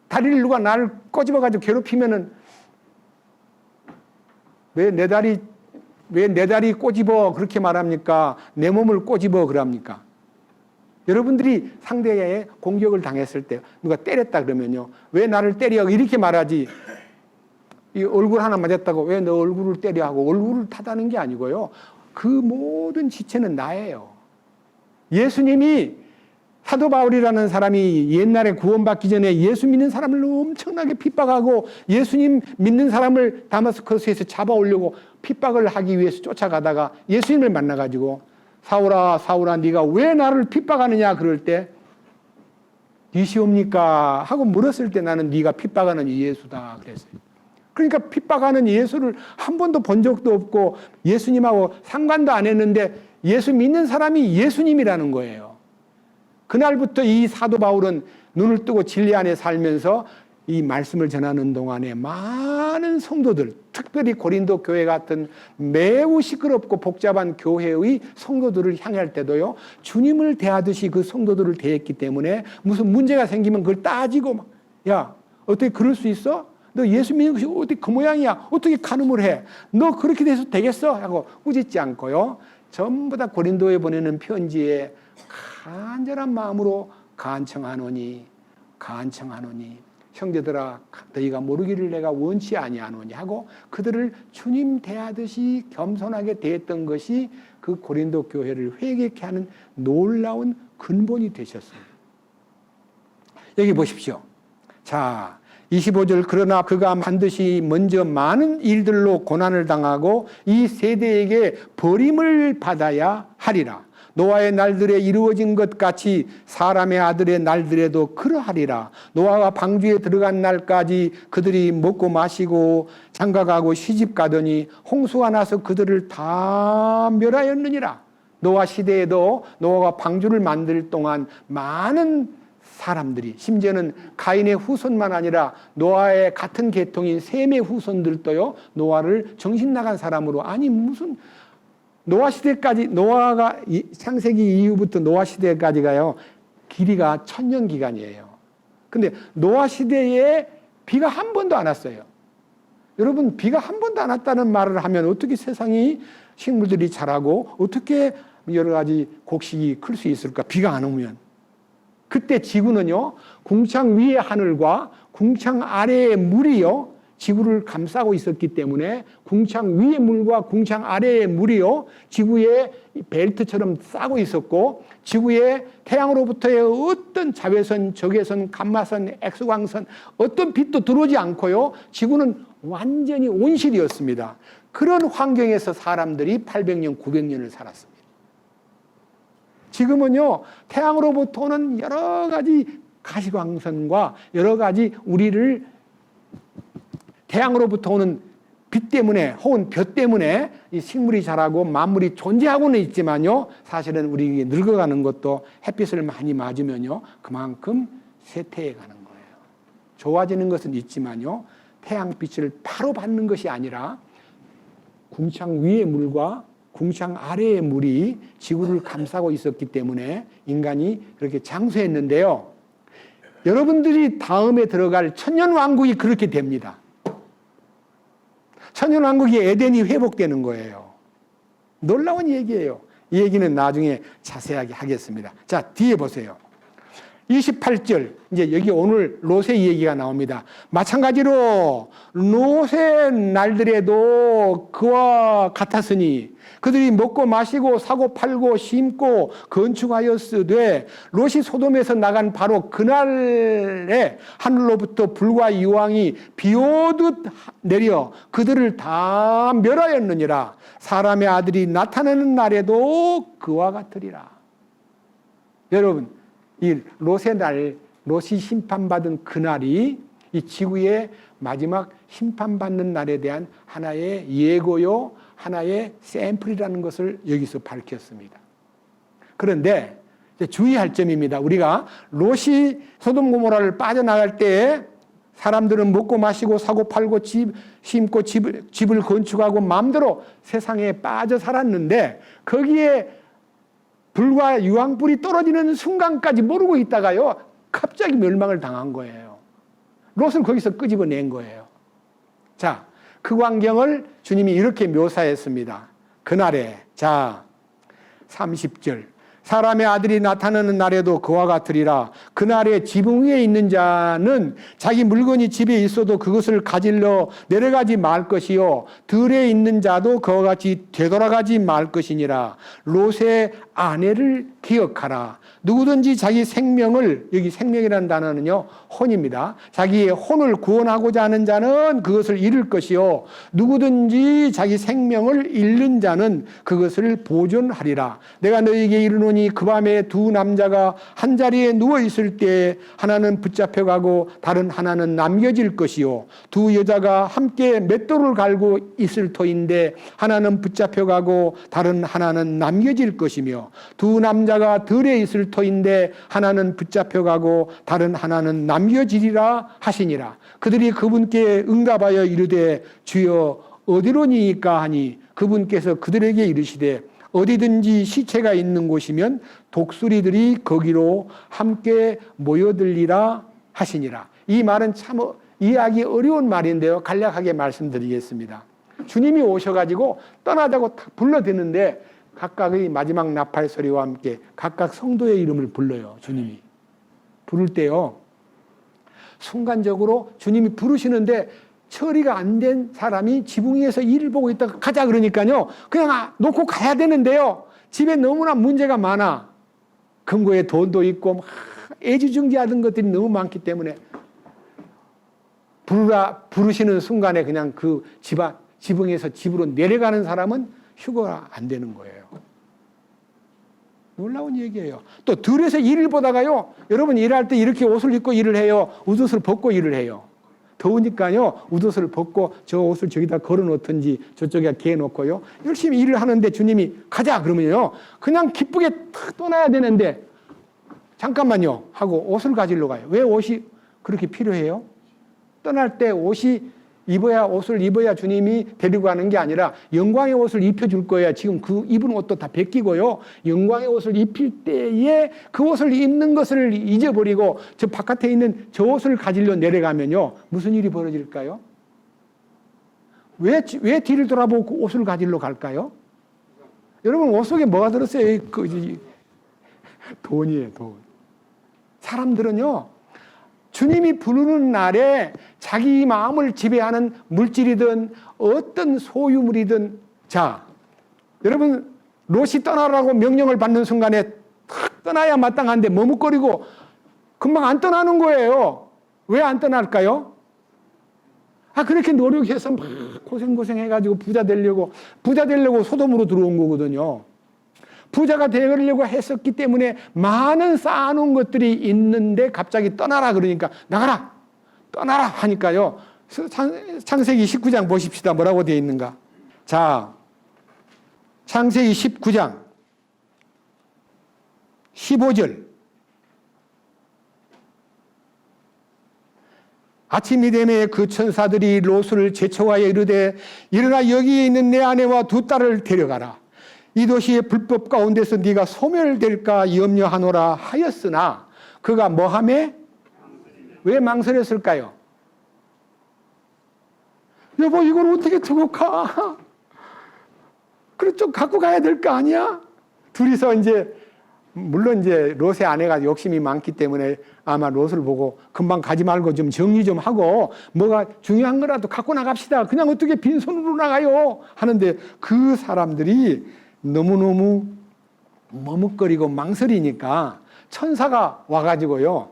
다리를 누가 나를 꼬집어가지고 괴롭히면은 왜 내 다리 꼬집어 그렇게 말합니까? 내 몸을 꼬집어 그럽니까? 여러분들이 상대에 공격을 당했을 때 누가 때렸다 그러면요. 왜 나를 때려? 이렇게 말하지. 이 얼굴 하나 맞았다고 왜 너 얼굴을 때려 하고 얼굴을 타다는 게 아니고요. 그 모든 지체는 나예요. 예수님이 사도 바울이라는 사람이 옛날에 구원받기 전에 예수 믿는 사람을 엄청나게 핍박하고 예수님 믿는 사람을 다마스커스에서 잡아오려고 핍박을 하기 위해서 쫓아가다가 예수님을 만나가지고 사울아 사울아 네가 왜 나를 핍박하느냐 그럴 때 니시옵니까 하고 물었을 때 나는 네가 핍박하는 예수다 그랬어요. 그러니까 핍박하는 예수를 한 번도 본 적도 없고 예수님하고 상관도 안 했는데 예수 믿는 사람이 예수님이라는 거예요. 그날부터 이 사도 바울은 눈을 뜨고 진리 안에 살면서 이 말씀을 전하는 동안에 많은 성도들, 특별히 고린도 교회 같은 매우 시끄럽고 복잡한 교회의 성도들을 향할 때도요, 주님을 대하듯이 그 성도들을 대했기 때문에 무슨 문제가 생기면 그걸 따지고 막, 야, 어떻게 그럴 수 있어? 너 예수 믿는 것이 어떻게 그 모양이야? 어떻게 간음을 해? 너 그렇게 돼서 되겠어? 하고 꾸짖지 않고요, 전부 다 고린도에 보내는 편지에 간절한 마음으로 간청하노니 형제들아 너희가 모르기를 내가 원치 아니하노니 하고 그들을 주님 대하듯이 겸손하게 대했던 것이 그 고린도 교회를 회개케 하는 놀라운 근본이 되셨습니다. 여기 보십시오. 자, 25절 그러나 그가 반드시 먼저 많은 일들로 고난을 당하고 이 세대에게 버림을 받아야 하리라. 노아의 날들에 이루어진 것 같이 사람의 아들의 날들에도 그러하리라. 노아가 방주에 들어간 날까지 그들이 먹고 마시고 장가가고 시집가더니 홍수가 나서 그들을 다 멸하였느니라. 노아 시대에도 노아가 방주를 만들 동안 많은 사람들이, 심지어는 가인의 후손만 아니라 노아의 같은 계통인 셈의 후손들도요, 노아를 정신 나간 사람으로, 아니 무슨 노아 시대까지, 노아가 창세기 이후부터 노아 시대까지가요, 길이가 1000년 기간이에요. 근데 노아 시대에 비가 한 번도 안 왔어요. 여러분, 비가 한 번도 안 왔다는 말을 하면 어떻게 세상이 식물들이 자라고 어떻게 여러 가지 곡식이 클 수 있을까? 비가 안 오면. 그때 지구는요, 궁창 위의 하늘과 궁창 아래의 물이요, 지구를 감싸고 있었기 때문에 궁창 위의 물과 궁창 아래의 물이요, 지구의 벨트처럼 싸고 있었고, 지구의 태양으로부터의 어떤 자외선, 적외선, 감마선, X광선, 어떤 빛도 들어오지 않고요, 지구는 완전히 온실이었습니다. 그런 환경에서 사람들이 800년, 900년을 살았습니다. 지금은요, 태양으로부터 오는 여러 가지 가시광선과 여러 가지 우리를 태양으로부터 오는 빛 때문에 혹은 볕 때문에 이 식물이 자라고 만물이 존재하고는 있지만요, 사실은 우리 늙어가는 것도 햇빛을 많이 맞으면요, 그만큼 쇠퇴해 가는 거예요. 좋아지는 것은 있지만요, 태양빛을 바로 받는 것이 아니라 궁창 위의 물과 궁창 아래의 물이 지구를 감싸고 있었기 때문에 인간이 그렇게 장수했는데요, 여러분들이 다음에 들어갈 천년왕국이 그렇게 됩니다. 천년왕국이 에덴이 회복되는 거예요. 놀라운 얘기예요. 이 얘기는 나중에 자세하게 하겠습니다. 자, 뒤에 보세요. 28절, 이제 여기 오늘 롯의 얘기가 나옵니다. 마찬가지로 롯의 날들에도 그와 같았으니 그들이 먹고 마시고 사고 팔고 심고 건축하였으되 롯이 소돔에서 나간 바로 그날에 하늘로부터 불과 유황이 비오듯 내려 그들을 다 멸하였느니라. 사람의 아들이 나타나는 날에도 그와 같으리라. 여러분, 이 롯의 날, 롯이 심판받은 그날이 이 지구에 마지막 심판받는 날에 대한 하나의 예고요, 하나의 샘플이라는 것을 여기서 밝혔습니다. 그런데 주의할 점입니다. 우리가 롯이 소돔 고모라를 빠져나갈 때 사람들은 먹고 마시고 사고 팔고 집 심고 집을 건축하고 마음대로 세상에 빠져 살았는데 거기에 불과 유황불이 떨어지는 순간까지 모르고 있다가요, 갑자기 멸망을 당한 거예요. 롯을 거기서 끄집어낸 거예요. 자, 그 광경을 주님이 이렇게 묘사했습니다. 그날에, 자, 30절. 사람의 아들이 나타나는 날에도 그와 같으리라. 그날에 지붕 위에 있는 자는 자기 물건이 집에 있어도 그것을 가질러 내려가지 말 것이요, 들에 있는 자도 그와 같이 되돌아가지 말 것이니라. 롯의 아내를 기억하라. 누구든지 자기 생명을, 여기 생명이라는 단어는요, 혼입니다. 자기의 혼을 구원하고자 하는 자는 그것을 잃을 것이요, 누구든지 자기 생명을 잃는 자는 그것을 보존하리라. 내가 너희에게 이르노니 그 밤에 두 남자가 한 자리에 누워 있을 때 하나는 붙잡혀가고 다른 하나는 남겨질 것이요, 두 여자가 함께 맷돌을 갈고 있을 터인데 하나는 붙잡혀가고 다른 하나는 남겨질 것이며, 두 남자가 들에 있을 터인데 하나는 붙잡혀가고 다른 하나는 남겨지리라 하시니라. 그들이 그분께 응답하여 이르되 주여 어디로니까 하니 그분께서 그들에게 이르시되 어디든지 시체가 있는 곳이면 독수리들이 거기로 함께 모여들리라 하시니라. 이 말은 참 이해하기 어려운 말인데요, 간략하게 말씀드리겠습니다. 주님이 오셔가지고 떠나자고 불러대는데 각각의 마지막 나팔 소리와 함께 각각 성도의 이름을 불러요. 주님이 부를 때요, 순간적으로 주님이 부르시는데 처리가 안 된 사람이 지붕 위에서 일을 보고 있다가 가자 그러니까요, 그냥 놓고 가야 되는데요, 집에 너무나 문제가 많아. 금고에 돈도 있고 애지중지하던 것들이 너무 많기 때문에 부르시는 순간에 그냥 그 지붕에서 집으로 내려가는 사람은 휴거가 안 되는 거예요. 놀라운 얘기예요. 또 들에서 일을 보다가요, 여러분 일할 때 이렇게 옷을 입고 일을 해요, 웃옷을 벗고 일을 해요. 더우니까요, 웃옷을 벗고 저 옷을 저기다 걸어 놓든지 저쪽에 개 놓고요 열심히 일을 하는데 주님이 가자 그러면요, 그냥 기쁘게 탁 떠나야 되는데 잠깐만요 하고 옷을 가지러 가요. 왜 옷이 그렇게 필요해요? 떠날 때 옷을 입어야 주님이 데리고 가는 게 아니라 영광의 옷을 입혀줄 거야. 지금 그 입은 옷도 다 벗기고요, 영광의 옷을 입힐 때에 그 옷을 입는 것을 잊어버리고 저 바깥에 있는 저 옷을 가지려 내려가면요, 무슨 일이 벌어질까요? 왜 뒤를 돌아보고 그 옷을 가지러 갈까요? 여러분, 옷 속에 뭐가 들었어요? 돈이에요, 돈. 사람들은요, 주님이 부르는 날에 자기 마음을 지배하는 물질이든 어떤 소유물이든, 자, 여러분 롯이 떠나라고 명령을 받는 순간에 탁 떠나야 마땅한데 머뭇거리고 금방 안 떠나는 거예요. 왜 안 떠날까요? 그렇게 노력해서 막 고생해가지고 부자 되려고 소돔으로 들어온 거거든요. 부자가 되려고 했었기 때문에 많은 쌓아놓은 것들이 있는데 갑자기 떠나라 그러니까 나가라, 떠나라 하니까요. 창세기 19장 보십시다. 뭐라고 되어 있는가? 자, 창세기 19장 15절. 아침이 되매 그 천사들이 롯을 제쳐하여 이르되 일어나 여기에 있는 내 아내와 두 딸을 데려가라. 이 도시의 불법 가운데서 네가 소멸될까 염려하노라 하였으나 그가 뭐하매? 왜 망설였을까요? 여보, 이걸 어떻게 두고 가? 그래, 좀 갖고 가야 될 거 아니야? 둘이서 물론 롯의 아내가 욕심이 많기 때문에 아마 롯을 보고 금방 가지 말고 좀 정리 좀 하고 뭐가 중요한 거라도 갖고 나갑시다. 그냥 어떻게 빈손으로 나가요? 하는데 그 사람들이 너무너무 머뭇거리고 망설이니까 천사가 와가지고요,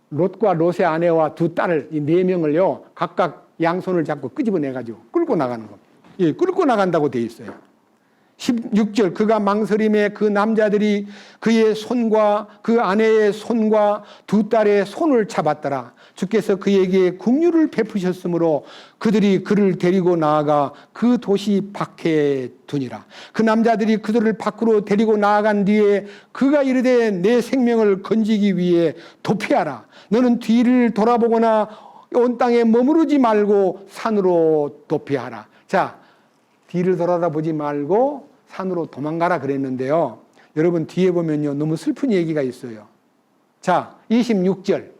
롯과 롯의 아내와 두 딸을, 이 네 명을요, 각각 양손을 잡고 끄집어내가지고 끌고 나가는 겁니다. 예, 끌고 나간다고 되어 있어요. 16절, 그가 망설임에 그 남자들이 그의 손과 그 아내의 손과 두 딸의 손을 잡았더라. 주께서 그에게 긍휼을 베푸셨으므로 그들이 그를 데리고 나아가 그 도시 밖에 두니라. 그 남자들이 그들을 밖으로 데리고 나아간 뒤에 그가 이르되 내 생명을 건지기 위해 도피하라. 너는 뒤를 돌아보거나 온 땅에 머무르지 말고 산으로 도피하라. 자, 뒤를 돌아보지 말고 산으로 도망가라 그랬는데요. 여러분 뒤에 보면요, 너무 슬픈 얘기가 있어요. 자, 26절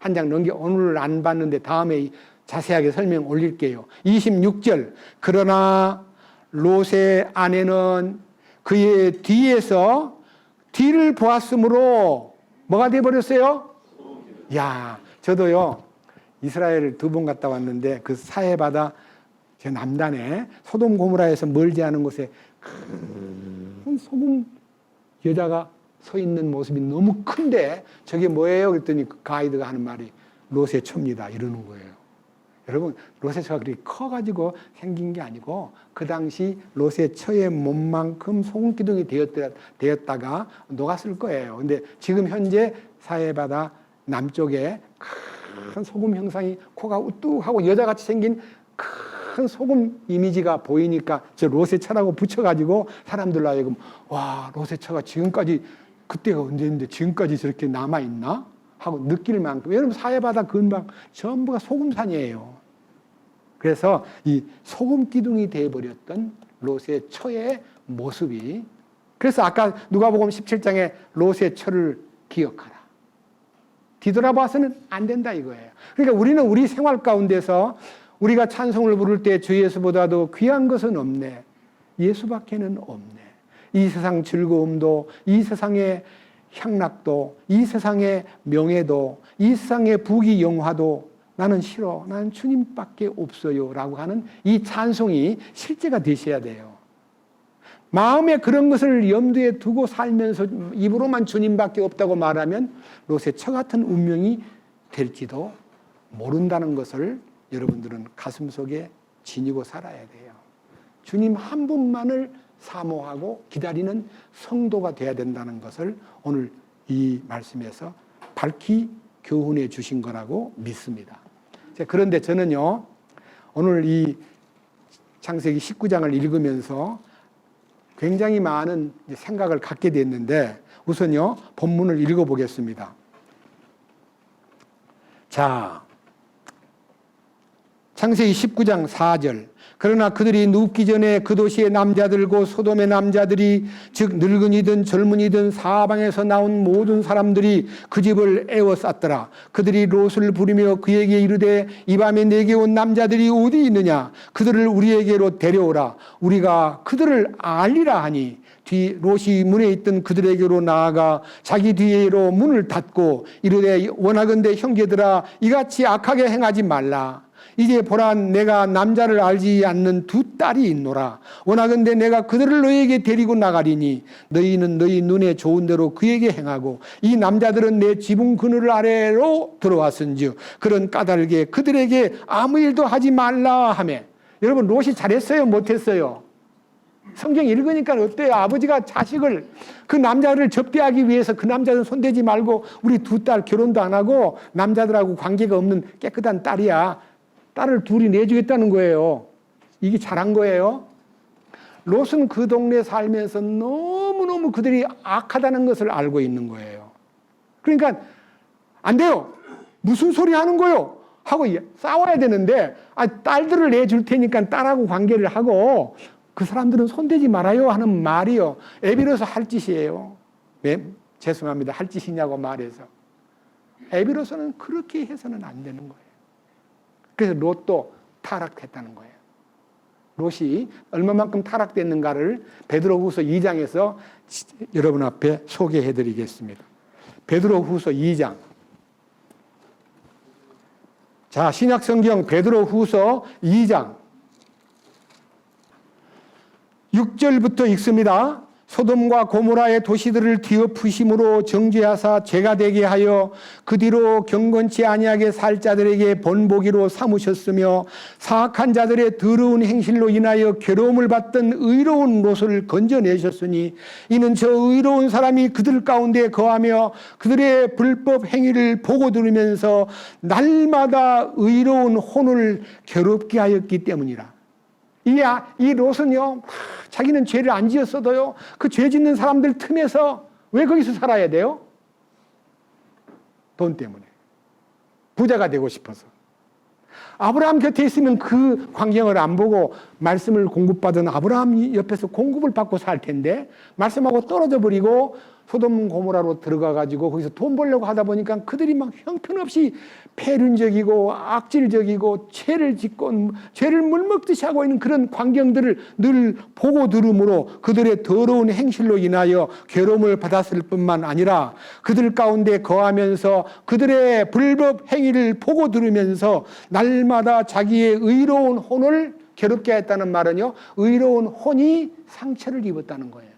한 장 넘겨, 오늘 안 봤는데 다음에 자세하게 설명 올릴게요. 26절 그러나 롯의 아내는 그의 뒤에서 뒤를 보았으므로 뭐가 돼버렸어요? 야, 저도요 이스라엘을 2번 갔다 왔는데 그 사해바다 저 남단에 소돔 고모라에서 멀지 않은 곳에 큰 소금 여자가 서 있는 모습이 너무 큰데 저게 뭐예요? 그랬더니 그 가이드가 하는 말이 롯의 처입니다 이러는 거예요. 여러분 롯의 처가 그렇게 커가지고 생긴 게 아니고 그 당시 롯의 처의 몸만큼 소금 기둥이 되었다가 녹았을 거예요. 근데 지금 현재 사해바다 남쪽에 큰 소금 형상이 코가 우뚝하고 여자같이 생긴 큰 소금 이미지가 보이니까 저 롯의 처라고 붙여가지고 사람들로 하여금 와, 롯의 처가 지금까지 그때가 언제인데 지금까지 저렇게 남아있나? 하고 느낄 만큼. 여러분 사해바다 근방 전부가 소금산이에요. 그래서 이 소금 기둥이 되어버렸던 롯의 처의 모습이, 그래서 아까 누가복음 17장에 롯의 처를 기억하라. 뒤돌아봐서는 안 된다 이거예요. 그러니까 우리는 우리 생활 가운데서 우리가 찬송을 부를 때 주 예수보다도 귀한 것은 없네. 예수밖에는 없네. 이 세상 즐거움도, 이 세상의 향락도, 이 세상의 명예도, 이 세상의 부귀 영화도 나는 싫어. 나는 주님밖에 없어요. 라고 하는 이 찬송이 실제가 되셔야 돼요. 마음에 그런 것을 염두에 두고 살면서 입으로만 주님밖에 없다고 말하면 롯의 처 같은 운명이 될지도 모른다는 것을 여러분들은 가슴속에 지니고 살아야 돼요. 주님 한 분만을 사모하고 기다리는 성도가 돼야 된다는 것을 오늘 이 말씀에서 밝히 교훈해 주신 거라고 믿습니다. 그런데 저는요, 오늘 이 창세기 19장을 읽으면서 굉장히 많은 생각을 갖게 됐는데 우선요, 본문을 읽어보겠습니다. 자, 창세기 19장 4절. 그러나 그들이 눕기 전에 그 도시의 남자들 곧 소돔의 남자들이 즉 늙은이든 젊은이든 사방에서 나온 모든 사람들이 그 집을 에워쌌더라. 그들이 롯을 부르며 그에게 이르되 이 밤에 내게 온 남자들이 어디 있느냐? 그들을 우리에게로 데려오라. 우리가 그들을 알리라 하니 뒤 롯이 문에 있던 그들에게로 나아가 자기 뒤로 문을 닫고 이르되 원하건대 형제들아 이같이 악하게 행하지 말라. 이제 보라 내가 남자를 알지 않는 2 딸이 있노라. 원하건대 내가 그들을 너희에게 데리고 나가리니 너희는 너희 눈에 좋은 대로 그에게 행하고 이 남자들은 내 지붕 그늘 아래로 들어왔은즉 그런 까닭에 그들에게 아무 일도 하지 말라 하며. 여러분 롯이 잘했어요 못했어요? 성경 읽으니까 어때요? 아버지가 자식을 그 남자를 접대하기 위해서 그 남자는 손대지 말고 우리 2 딸 결혼도 안 하고 남자들하고 관계가 없는 깨끗한 딸이야. 딸을 둘이 내주겠다는 거예요. 이게 잘한 거예요. 롯은 그 동네 살면서 너무너무 그들이 악하다는 것을 알고 있는 거예요. 그러니까 안 돼요. 무슨 소리 하는 거요? 하고 싸워야 되는데 딸들을 내줄 테니까 딸하고 관계를 하고 그 사람들은 손대지 말아요 하는 말이요. 애비로서 할 짓이에요. 왜? 죄송합니다. 할 짓이냐고 말해서. 애비로서는 그렇게 해서는 안 되는 거예요. 그래서 롯도 타락했다는 거예요. 롯이 얼마만큼 타락됐는가를 베드로후서 2장에서 여러분 앞에 소개해 드리겠습니다. 베드로후서 2장. 자, 신약성경 베드로후서 2장 6절부터 읽습니다. 소돔과 고모라의 도시들을 뒤엎으심으로 정죄하사 죄가 되게 하여 그 뒤로 경건치 아니하게 살 자들에게 본보기로 삼으셨으며 사악한 자들의 더러운 행실로 인하여 괴로움을 받던 의로운 롯을 건져내셨으니 이는 저 의로운 사람이 그들 가운데 거하며 그들의 불법 행위를 보고 들으면서 날마다 의로운 혼을 괴롭게 하였기 때문이라. 이 롯은요, 자기는 죄를 안 지었어도요, 그 죄 짓는 사람들 틈에서 왜 거기서 살아야 돼요? 돈 때문에. 부자가 되고 싶어서. 아브라함 곁에 있으면 그 광경을 안 보고 말씀을 공급받은 아브라함 옆에서 공급을 받고 살 텐데, 말씀하고 떨어져 버리고 소돔 고모라로 들어가 가지고 거기서 돈 벌려고 하다 보니까 그들이 막 형편없이 폐륜적이고 악질적이고 죄를 짓고 죄를 물먹듯이 하고 있는 그런 광경들을 늘 보고 들으므로 그들의 더러운 행실로 인하여 괴로움을 받았을 뿐만 아니라 그들 가운데 거하면서 그들의 불법 행위를 보고 들으면서 날마다 자기의 의로운 혼을 괴롭게 했다는 말은요, 의로운 혼이 상처를 입었다는 거예요.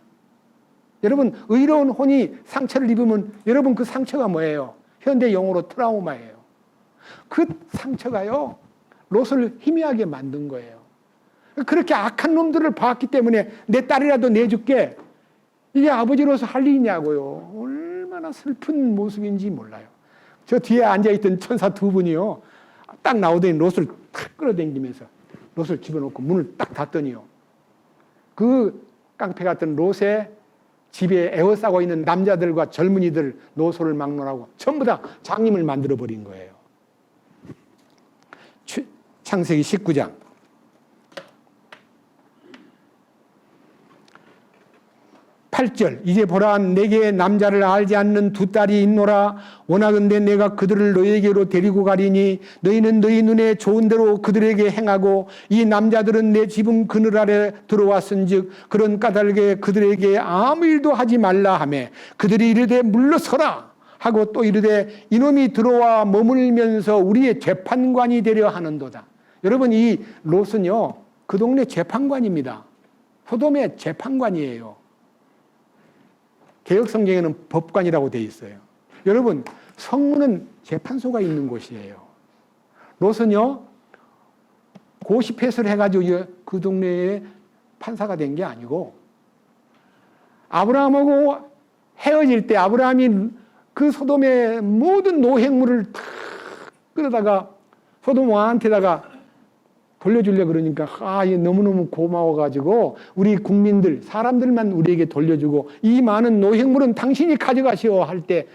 여러분, 의로운 혼이 상처를 입으면 여러분 그 상처가 뭐예요? 현대 용어로 트라우마예요. 그 상처가요, 롯을 희미하게 만든 거예요. 그렇게 악한 놈들을 봤기 때문에 내 딸이라도 내줄게. 이게 아버지로서 할 일이냐고요. 얼마나 슬픈 모습인지 몰라요. 저 뒤에 앉아있던 천사 두 분이요, 딱 나오더니 롯을 탁 끌어당기면서 롯을 집어넣고 문을 딱 닫더니요, 그 깡패 같은 롯의 집에 에워싸고 있는 남자들과 젊은이들 노소를 막론하고 전부 다 장님을 만들어버린 거예요. 창세기 19장 8절, 이제 보라, 내게 남자를 알지 않는 두 딸이 있노라. 원하건대 내가 그들을 너희에게로 데리고 가리니 너희는 너희 눈에 좋은 대로 그들에게 행하고 이 남자들은 내 지붕 그늘 아래 들어왔은즉 그런 까닭에 그들에게 아무 일도 하지 말라 하매 그들이 이르되 물러서라 하고 또 이르되 이놈이 들어와 머물면서 우리의 재판관이 되려 하는도다. 여러분, 이 롯은요, 그 동네 재판관입니다. 소돔의 재판관이에요. 개혁 성경에는 법관이라고 되어 있어요. 여러분, 성문은 재판소가 있는 곳이에요. 롯은요, 고시패스를 해가지고 그 동네에 판사가 된 게 아니고, 아브라함하고 헤어질 때 아브라함이 그 소돔의 모든 노획물을 탁 끌어다가 소돔 왕한테다가 돌려주려고 그러니까 너무너무 고마워가지고 우리 국민들, 사람들만 우리에게 돌려주고 이 많은 노획물은 당신이 가져가시오 할 때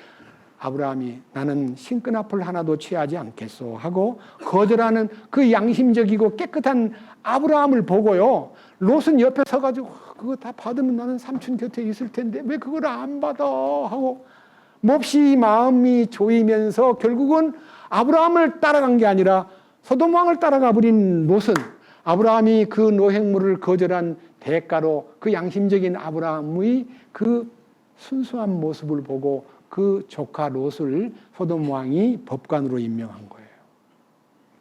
아브라함이 나는 신끈앞을 하나도 취하지 않겠소 하고 거절하는 그 양심적이고 깨끗한 아브라함을 보고요, 롯은 옆에 서가지고 그거 다 받으면 나는 삼촌 곁에 있을 텐데 왜 그걸 안 받아 하고 몹시 마음이 조이면서 결국은 아브라함을 따라간 게 아니라 소돔 왕을 따라가 버린 롯은 아브라함이 그 노획물을 거절한 대가로 그 양심적인 아브라함의 그 순수한 모습을 보고 그 조카 롯을 소돔 왕이 법관으로 임명한 거예요.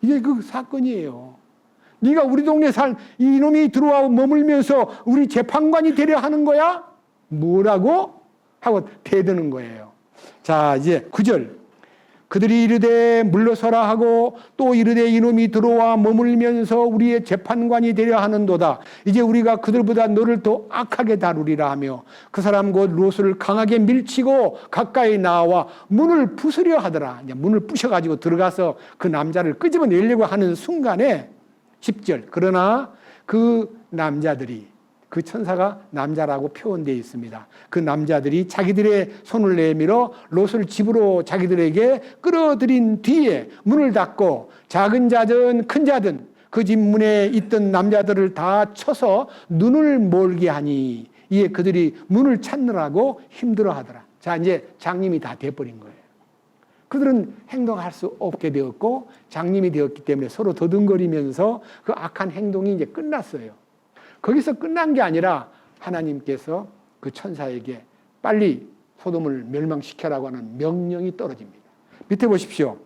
이게 그 사건이에요. 네가 우리 동네 이놈이 들어와 머물면서 우리 재판관이 되려 하는 거야? 뭐라고? 하고 대드는 거예요. 자, 이제 9절. 그들이 이르되 물러서라 하고 또 이르되 이놈이 들어와 머물면서 우리의 재판관이 되려 하는도다. 이제 우리가 그들보다 너를 더 악하게 다루리라 하며 그 사람 곧 롯을 강하게 밀치고 가까이 나와 문을 부수려 하더라. 이제 문을 부셔가지고 들어가서 그 남자를 끄집어내려고 하는 순간에 10절, 그러나 그 남자들이, 그 천사가 남자라고 표현되어 있습니다. 그 남자들이 자기들의 손을 내밀어 롯을 집으로 자기들에게 끌어들인 뒤에 문을 닫고 작은 자든 큰 자든 그 집 문에 있던 남자들을 다 쳐서 눈을 멀게 하니 이에 그들이 문을 찾느라고 힘들어하더라. 자, 이제 장님이 다 돼버린 거예요. 그들은 행동할 수 없게 되었고 장님이 되었기 때문에 서로 더듬거리면서 그 악한 행동이 이제 끝났어요. 거기서 끝난 게 아니라 하나님께서 그 천사에게 빨리 소돔을 멸망시켜라고 하는 명령이 떨어집니다. 밑에 보십시오.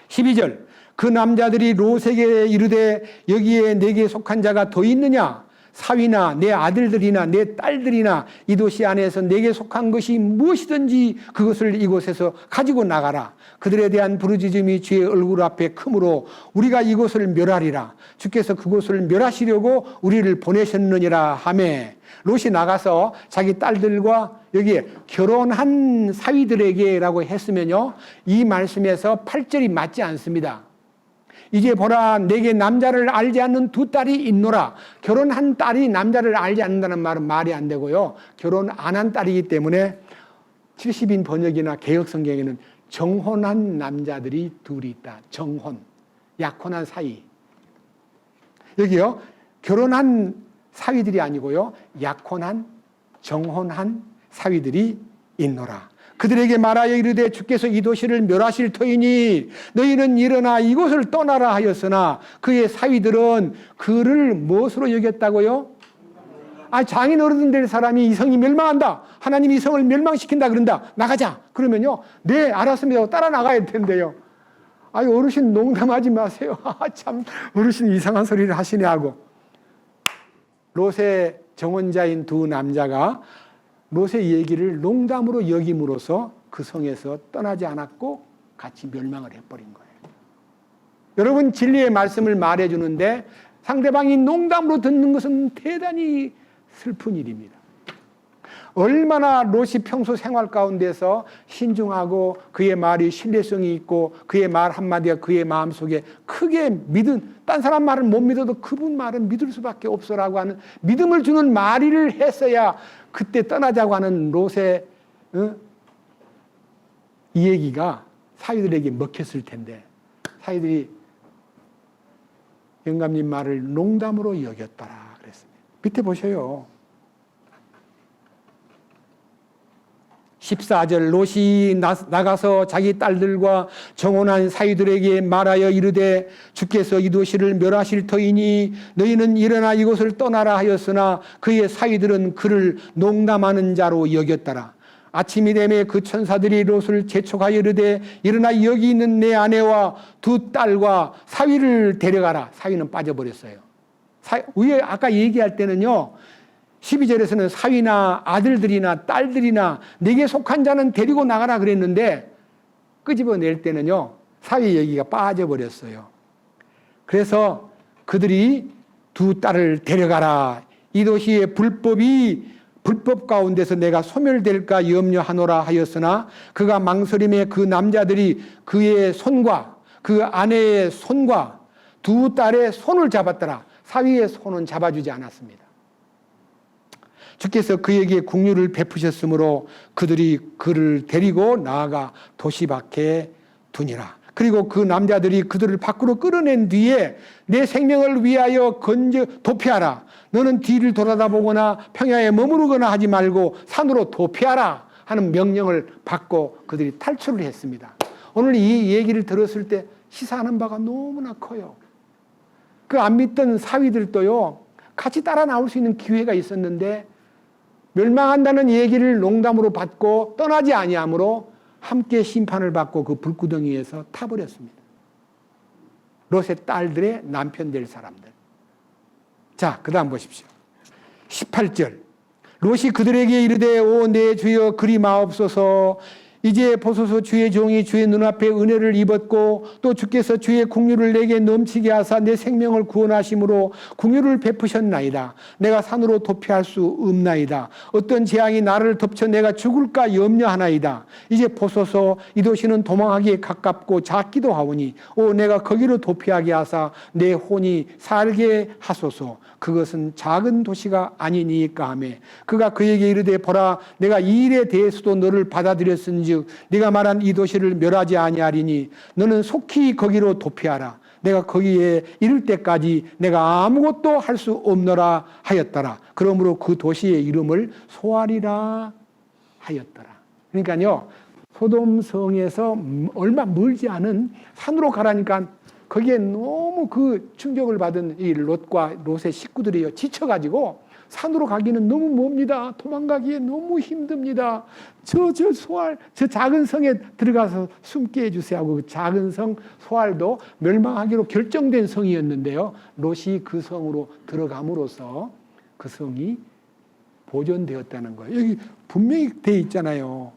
12절. 그 남자들이 롯에게 이르되 여기에 내게 속한 자가 더 있느냐? 사위나 내 아들들이나 내 딸들이나 이 도시 안에서 내게 속한 것이 무엇이든지 그것을 이곳에서 가지고 나가라. 그들에 대한 부르짖음이 주의 얼굴 앞에 크므로 우리가 이곳을 멸하리라. 주께서 그곳을 멸하시려고 우리를 보내셨느니라 하매, 롯이 나가서 자기 딸들과 여기에 결혼한 사위들에게라고 했으면요, 이 말씀에서 8절이 맞지 않습니다. 이제 보라, 내게 남자를 알지 않는 두 딸이 있노라. 결혼한 딸이 남자를 알지 않는다는 말은 말이 안 되고요, 결혼 안 한 딸이기 때문에 70인 번역이나 개혁성경에는 정혼한 남자들이 둘이 있다. 정혼, 약혼한 사위. 여기요, 결혼한 사위들이 아니고요, 약혼한, 정혼한 사위들이 있노라. 그들에게 말하여 이르되 주께서 이 도시를 멸하실 터이니 너희는 일어나 이곳을 떠나라 하였으나 그의 사위들은 그를 무엇으로 여겼다고요? 장인 어른 될 사람이 이 성이 멸망한다, 하나님이 이 성을 멸망시킨다 그런다, 나가자 그러면요, 네 알았습니다 하고 따라 나가야 된대요. 어르신 농담하지 마세요. 참 어르신 이상한 소리를 하시네 하고. 롯의 정혼자인 두 남자가 롯의 얘기를 농담으로 여김으로써 그 성에서 떠나지 않았고 같이 멸망을 해버린 거예요. 여러분, 진리의 말씀을 말해주는데 상대방이 농담으로 듣는 것은 대단히 슬픈 일입니다. 얼마나 롯이 평소 생활 가운데서 신중하고 그의 말이 신뢰성이 있고 그의 말 한마디가 그의 마음속에 크게 딴 사람 말은 못 믿어도 그분 말은 믿을 수밖에 없어라고 하는 믿음을 주는 말을 했어야 그때 떠나자고 하는 롯의 이 얘기가 사위들에게 먹혔을 텐데, 사위들이 영감님 말을 농담으로 여겼더라 그랬습니다. 밑에 보셔요. 14절, 롯이 나가서 자기 딸들과 정혼한 사위들에게 말하여 이르되 주께서 이 도시를 멸하실 터이니 너희는 일어나 이곳을 떠나라 하였으나 그의 사위들은 그를 농담하는 자로 여겼더라. 아침이 되매 그 천사들이 롯을 재촉하여 이르되 일어나 여기 있는 내 아내와 두 딸과 사위를 데려가라. 사위는 빠져버렸어요. 위에 아까 얘기할 때는요, 12절에서는 사위나 아들들이나 딸들이나 내게 속한 자는 데리고 나가라 그랬는데 끄집어낼 때는요, 사위 얘기가 빠져버렸어요. 그래서 그들이 두 딸을 데려가라. 이 도시의 불법 가운데서 내가 소멸될까 염려하노라 하였으나 그가 망설임에 그 남자들이 그의 손과 그 아내의 손과 두 딸의 손을 잡았더라. 사위의 손은 잡아주지 않았습니다. 주께서 그에게 긍휼을 베푸셨으므로 그들이 그를 데리고 나아가 도시 밖에 두니라. 그리고 그 남자들이 그들을 밖으로 끌어낸 뒤에 내 생명을 위하여 도피하라. 너는 뒤를 돌아다보거나 평야에 머무르거나 하지 말고 산으로 도피하라 하는 명령을 받고 그들이 탈출을 했습니다. 오늘 이 얘기를 들었을 때 시사하는 바가 너무나 커요. 그 안 믿던 사위들도요, 같이 따라 나올 수 있는 기회가 있었는데 멸망한다는 얘기를 농담으로 받고 떠나지 아니하므로 함께 심판을 받고 그 불구덩이에서 타버렸습니다. 롯의 딸들의 남편 될 사람들. 자, 그 다음 보십시오. 18절. 롯이 그들에게 이르되 오 내 주여 그리 마옵소서. 이제 보소서 주의 종이 주의 눈앞에 은혜를 입었고 또 주께서 주의 긍휼을 내게 넘치게 하사 내 생명을 구원하심으로 긍휼을 베푸셨나이다. 내가 산으로 도피할 수 없나이다. 어떤 재앙이 나를 덮쳐 내가 죽을까 염려하나이다. 이제 보소서 이 도시는 도망하기에 가깝고 작기도 하오니 오 내가 거기로 도피하게 하사 내 혼이 살게 하소서. 그것은 작은 도시가 아니니까 하며 그가 그에게 이르되 보라 내가 이 일에 대해서도 너를 받아들였은즉 네가 말한 이 도시를 멸하지 아니하리니 너는 속히 거기로 도피하라. 내가 거기에 이를 때까지 내가 아무것도 할 수 없노라 하였더라. 그러므로 그 도시의 이름을 소알이라 하였더라. 그러니까요, 소돔성에서 얼마 멀지 않은 산으로 가라니까 거기에 너무 그 충격을 받은 이 롯과 롯의 식구들이요, 지쳐가지고 산으로 가기는 너무 멉니다. 도망가기에 너무 힘듭니다. 저 소알, 저 작은 성에 들어가서 숨게 해주세요 하고 그 작은 성 소알도 멸망하기로 결정된 성이었는데요. 롯이 그 성으로 들어감으로써 그 성이 보존되었다는 거예요. 여기 분명히 되어 있잖아요.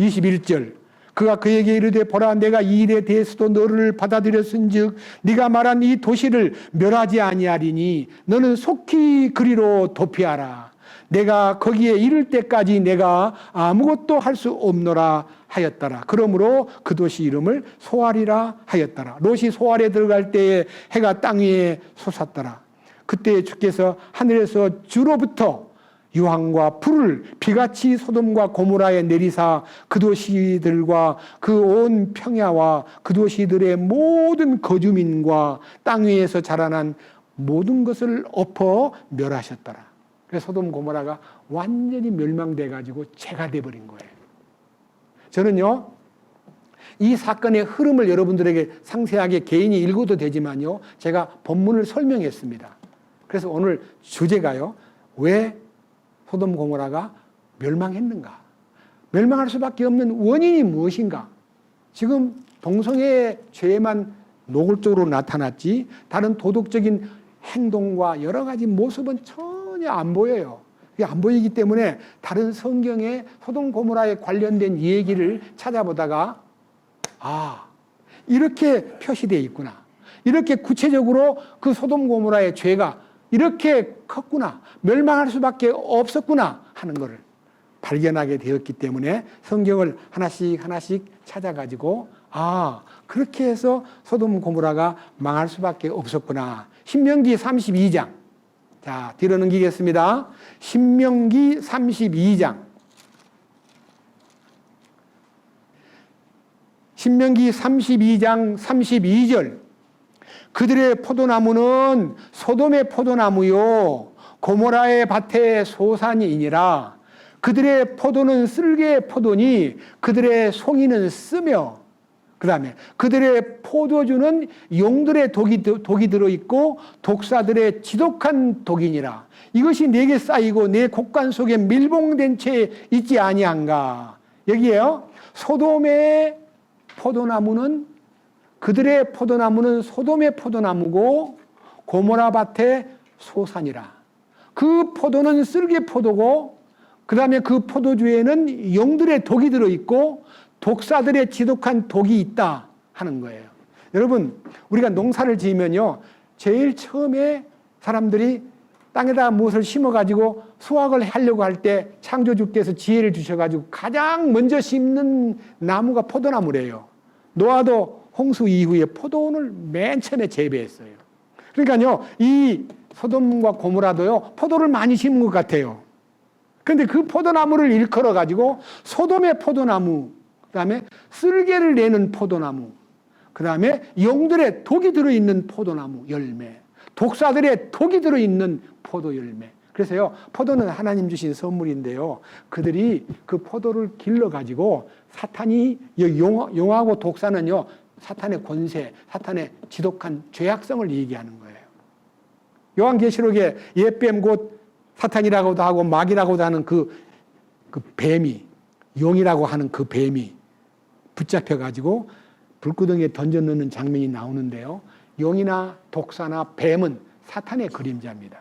21절. 그가 그에게 이르되 보라 내가 이 일에 대해서도 너를 받아들였은즉 네가 말한 이 도시를 멸하지 아니하리니 너는 속히 그리로 도피하라. 내가 거기에 이를 때까지 내가 아무것도 할 수 없노라 하였더라. 그러므로 그 도시 이름을 소알이라 하였더라. 롯이 소알에 들어갈 때에 해가 땅 위에 솟았더라. 그때 주께서 하늘에서 주로부터 유황과 불을 비같이 소돔과 고모라에 내리사 그 도시들과 그 온 평야와 그 도시들의 모든 거주민과 땅 위에서 자라난 모든 것을 엎어 멸하셨더라. 그래서 소돔 고모라가 완전히 멸망돼 가지고 재가 돼 버린 거예요. 저는요, 이 사건의 흐름을 여러분들에게 상세하게 개인이 읽어도 되지만요, 제가 본문을 설명했습니다. 그래서 오늘 주제가요, 왜 소돔 고모라가 멸망했는가? 멸망할 수밖에 없는 원인이 무엇인가? 지금 동성애의 죄만 노골적으로 나타났지 다른 도덕적인 행동과 여러 가지 모습은 전혀 안 보여요. 그게 안 보이기 때문에 다른 성경에 소돔 고모라에 관련된 얘기를 찾아보다가 이렇게 표시되어 있구나. 이렇게 구체적으로 그 소돔 고모라의 죄가 이렇게 컸구나. 멸망할 수밖에 없었구나 하는 것을 발견하게 되었기 때문에 성경을 하나씩 하나씩 찾아가지고 그렇게 해서 소돔 고모라가 망할 수밖에 없었구나. 신명기 32장. 자, 뒤로 넘기겠습니다. 신명기 32장. 신명기 32장 32절. 그들의 포도나무는 소돔의 포도나무요 고모라의 밭의 소산이니라. 그들의 포도는 쓸개의 포도니 그들의 송이는 쓰며, 그 다음에 그들의 포도주는 용들의 독이 들어있고 독사들의 지독한 독이니라. 이것이 내게 쌓이고 내 곡간 속에 밀봉된 채 있지 아니한가. 여기에요, 소돔의 포도나무는, 그들의 포도나무는 소돔의 포도나무고 고모라 밭의 소산이라. 그 포도는 쓸개 포도고 그 다음에 그 포도주에는 용들의 독이 들어있고 독사들의 지독한 독이 있다 하는 거예요. 여러분, 우리가 농사를 지으면요, 제일 처음에 사람들이 땅에다 무엇을 심어가지고 수확을 하려고 할 때 창조주께서 지혜를 주셔가지고 가장 먼저 심는 나무가 포도나무래요. 노아도 홍수 이후에 포도원을 맨 처음에 재배했어요. 그러니까요, 이 소돔과 고모라도요, 포도를 많이 심은 것 같아요. 그런데 그 포도나무를 일컬어 가지고 소돔의 포도나무, 그 다음에 쓸개를 내는 포도나무, 그 다음에 용들의 독이 들어있는 포도나무 열매, 독사들의 독이 들어있는 포도 열매. 그래서요, 포도는 하나님 주신 선물인데요, 그들이 그 포도를 길러가지고 사탄이, 용하고 독사는요, 사탄의 권세, 사탄의 지독한 죄악성을 얘기하는 거예요. 요한계시록에 옛뱀 곧 사탄이라고도 하고 마귀라고도 하는 그 뱀이, 용이라고 하는 그 뱀이 붙잡혀가지고 불구덩이에 던져 넣는 장면이 나오는데요, 용이나 독사나 뱀은 사탄의 그림자입니다.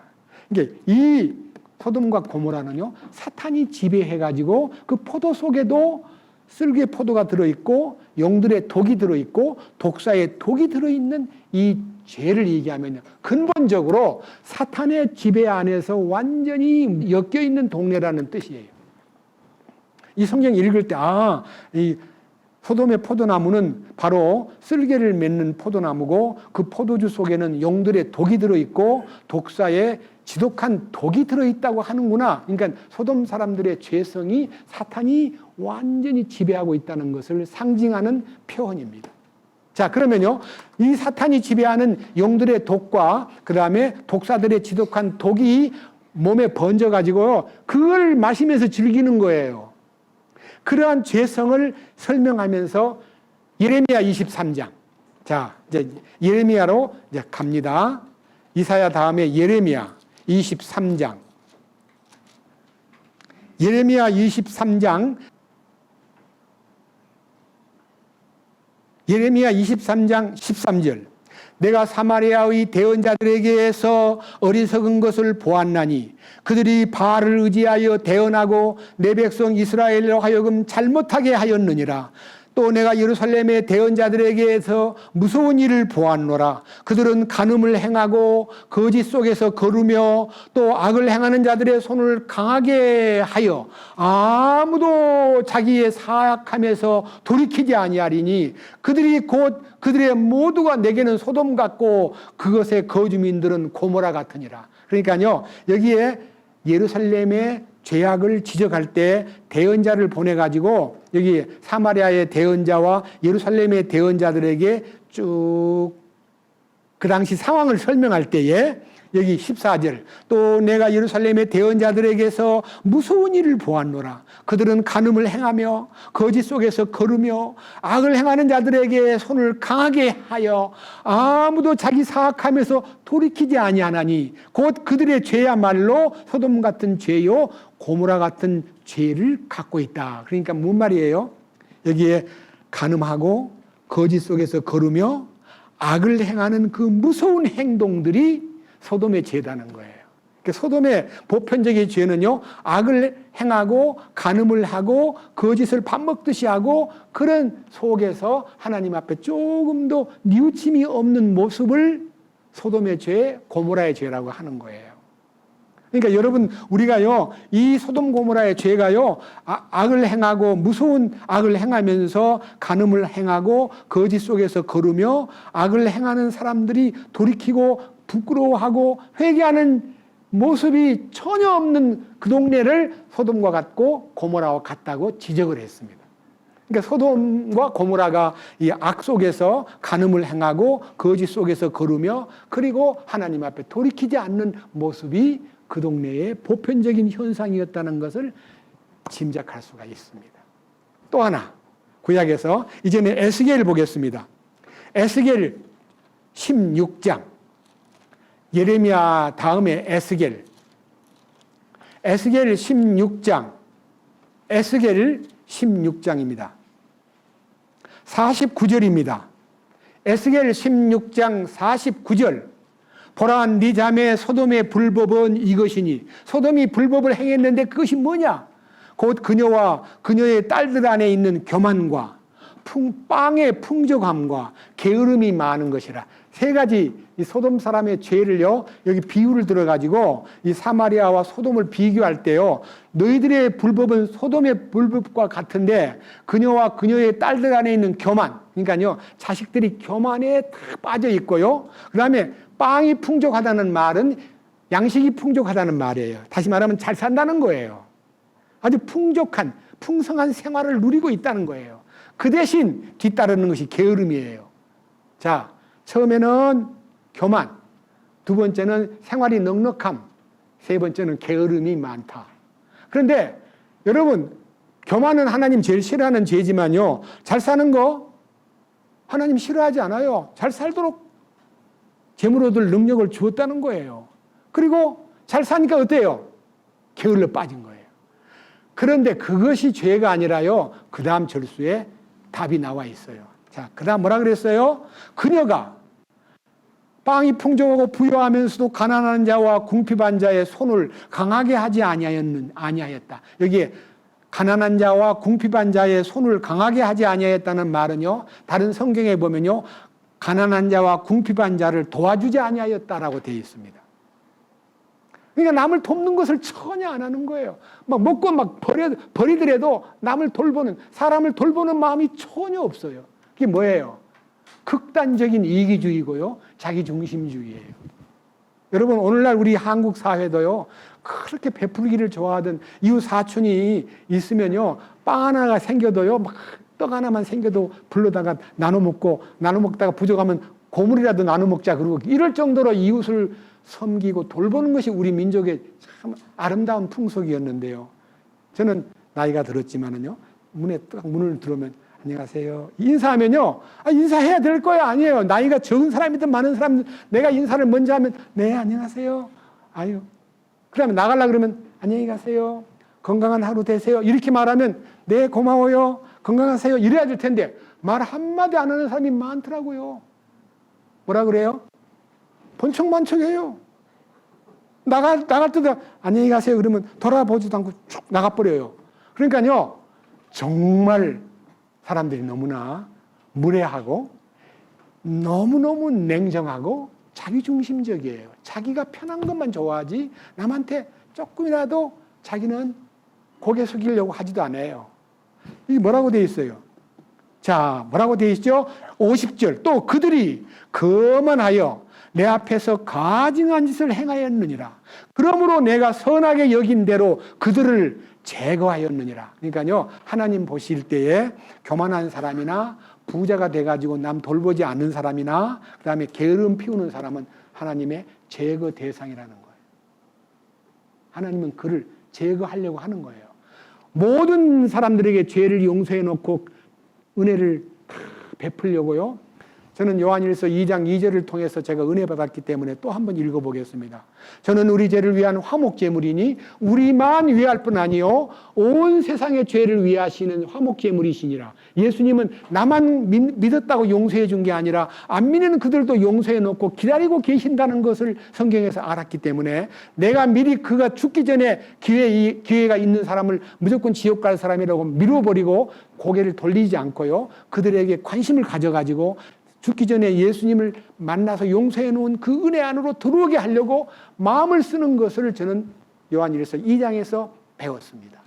그러니까 이 소돔과 고모라는요, 사탄이 지배해가지고 그 포도 속에도 쓸개 포도가 들어있고 용들의 독이 들어있고 독사의 독이 들어있는 이 죄를 얘기하면요, 근본적으로 사탄의 지배 안에서 완전히 엮여있는 동네라는 뜻이에요. 이 성경 읽을 때 이 소돔의 포도나무는 바로 쓸개를 맺는 포도나무고 그 포도주 속에는 용들의 독이 들어있고 독사의 지독한 독이 들어있다고 하는구나. 그러니까 소돔 사람들의 죄성이 사탄이 완전히 지배하고 있다는 것을 상징하는 표현입니다. 자, 그러면요, 이 사탄이 지배하는 용들의 독과 그 다음에 독사들의 지독한 독이 몸에 번져가지고요, 그걸 마시면서 즐기는 거예요. 그러한 죄성을 설명하면서 예레미야 23장. 자, 이제 예레미야로 이제 갑니다. 이사야 다음에 예레미야 23장. 예레미야 23장. 예레미야 23장 13절. 내가 사마리아의 대언자들에게서 어리석은 것을 보았나니 그들이 바알을 의지하여 대언하고 내 백성 이스라엘로 하여금 잘못하게 하였느니라. 또 내가 예루살렘의 대언자들에게서 무서운 일을 보았노라. 그들은 간음을 행하고 거짓 속에서 거르며 또 악을 행하는 자들의 손을 강하게 하여 아무도 자기의 사악함에서 돌이키지 아니하리니 그들이 곧 그들의 모두가 내게는 소돔 같고 그것의 거주민들은 고모라 같으니라. 그러니까요, 여기에 예루살렘의 죄악을 지적할 때 대언자를 보내가지고 여기 사마리아의 대언자와 예루살렘의 대언자들에게 쭉 그 당시 상황을 설명할 때에 여기 14절 또 내가 예루살렘의 대언자들에게서 무서운 일을 보았노라. 그들은 간음을 행하며 거짓 속에서 거르며 악을 행하는 자들에게 손을 강하게 하여 아무도 자기 사악함에서 돌이키지 아니하나니 곧 그들의 죄야말로 소돔 같은 죄요 고모라 같은 죄를 갖고 있다. 그러니까 뭔 말이에요? 여기에 간음하고 거짓 속에서 거르며 악을 행하는 그 무서운 행동들이 소돔의 죄다는 거예요. 그러니까 소돔의 보편적인 죄는요, 악을 행하고 간음을 하고 거짓을 밥 먹듯이 하고 그런 속에서 하나님 앞에 조금도 뉘우침이 없는 모습을 소돔의 죄, 고모라의 죄라고 하는 거예요. 그러니까 여러분, 우리가요, 이 소돔 고모라의 죄가요, 악을 행하고 무서운 악을 행하면서 간음을 행하고 거짓 속에서 거르며 악을 행하는 사람들이 돌이키고 부끄러워하고 회개하는 모습이 전혀 없는 그 동네를 소돔과 같고 고모라와 같다고 지적을 했습니다. 그러니까 소돔과 고모라가 이 악 속에서 간음을 행하고 거짓 속에서 거르며 그리고 하나님 앞에 돌이키지 않는 모습이 그 동네의 보편적인 현상이었다는 것을 짐작할 수가 있습니다. 또 하나, 구약에서 이제는 에스겔을 보겠습니다. 에스겔 16장. 예레미야 다음에 에스겔 16장, 에스겔 16장입니다. 49절입니다. 에스겔 16장 49절. 보라, 네 자매 소돔의 불법은 이것이니. 소돔이 불법을 행했는데 그것이 뭐냐? 곧 그녀와 그녀의 딸들 안에 있는 교만과 빵의 풍족함과 게으름이 많은 것이라. 세 가지 이 소돔 사람의 죄를요, 여기 비유를 들어가지고 이 사마리아와 소돔을 비교할 때요, 너희들의 불법은 소돔의 불법과 같은데 그녀와 그녀의 딸들 안에 있는 교만, 그러니까요, 자식들이 교만에 다 빠져 있고요. 그 다음에 빵이 풍족하다는 말은 양식이 풍족하다는 말이에요. 다시 말하면 잘 산다는 거예요. 아주 풍족한, 풍성한 생활을 누리고 있다는 거예요. 그 대신 뒤따르는 것이 게으름이에요. 자, 처음에는 교만, 두 번째는 생활이 넉넉함, 세 번째는 게으름이 많다. 그런데 여러분, 교만은 하나님 제일 싫어하는 죄지만요, 잘 사는 거 하나님 싫어하지 않아요. 잘 살도록 재물 얻을 능력을 주었다는 거예요. 그리고 잘 사니까 어때요? 게을러 빠진 거예요. 그런데 그것이 죄가 아니라요, 그 다음 절수에 답이 나와 있어요. 자, 그 다음 뭐라 그랬어요? 그녀가 빵이 풍족하고 부유하면서도 가난한 자와 궁핍한 자의 손을 강하게 하지 아니하였다. 여기에 가난한 자와 궁핍한 자의 손을 강하게 하지 아니하였다는 말은요, 다른 성경에 보면요, 가난한 자와 궁핍한 자를 도와주지 아니하였다라고 되어 있습니다. 그러니까 남을 돕는 것을 전혀 안 하는 거예요. 막 먹고 막 버리더라도 남을 돌보는, 사람을 돌보는 마음이 전혀 없어요. 그게 뭐예요? 극단적인 이기주의고요, 자기중심주의예요. 여러분, 오늘날 우리 한국 사회도요, 그렇게 베풀기를 좋아하던 이웃 사촌이 있으면요, 빵 하나가 생겨도요, 막 떡 하나만 생겨도 불러다가 나눠 먹다가 부족하면 고물이라도 나눠 먹자, 그러고 이럴 정도로 이웃을 섬기고 돌보는 것이 우리 민족의 참 아름다운 풍속이었는데요. 저는 나이가 들었지만은요, 문을 들어오면 안녕하세요. 인사하면요, 인사해야 될 거야. 아니에요. 나이가 적은 사람이든 많은 사람이든 내가 인사를 먼저 하면, 네, 안녕하세요. 아유. 그 다음에 나가려고 그러면, 안녕히 가세요. 건강한 하루 되세요. 이렇게 말하면, 네, 고마워요. 건강하세요. 이래야 될 텐데, 말 한마디 안 하는 사람이 많더라고요. 뭐라 그래요? 번쩍번쩍해요. 나갈 때도 안녕히 가세요 그러면 돌아보지도 않고 쭉 나가버려요. 그러니까요, 정말 사람들이 너무나 무례하고 너무너무 냉정하고 자기중심적이에요. 자기가 편한 것만 좋아하지 남한테 조금이라도 자기는 고개 숙이려고 하지도 않아요. 이게 뭐라고 되어 있어요? 자, 뭐라고 되어 있죠? 50절. 또 그들이 거만하여 내 앞에서 가증한 짓을 행하였느니라. 그러므로 내가 선하게 여긴 대로 그들을 제거하였느니라. 그러니까요, 하나님 보실 때에 교만한 사람이나 부자가 돼가지고 남 돌보지 않는 사람이나 그 다음에 게으름 피우는 사람은 하나님의 제거 대상이라는 거예요. 하나님은 그를 제거하려고 하는 거예요. 모든 사람들에게 죄를 용서해 놓고 은혜를 베풀려고요. 저는 요한일서 2장 2절을 통해서 제가 은혜 받았기 때문에 또 한번 읽어보겠습니다. 저는 우리 죄를 위한 화목제물이니 우리만 위할 뿐 아니요 온 세상의 죄를 위하시는 화목제물이시니라. 예수님은 나만 믿었다고 용서해 준 게 아니라 안 믿는 그들도 용서해 놓고 기다리고 계신다는 것을 성경에서 알았기 때문에 내가 미리 그가 죽기 전에 기회가 있는 사람을 무조건 지옥 갈 사람이라고 미뤄버리고 고개를 돌리지 않고요, 그들에게 관심을 가져가지고 죽기 전에 예수님을 만나서 용서해 놓은 그 은혜 안으로 들어오게 하려고 마음을 쓰는 것을 저는 요한일서 2장에서 배웠습니다.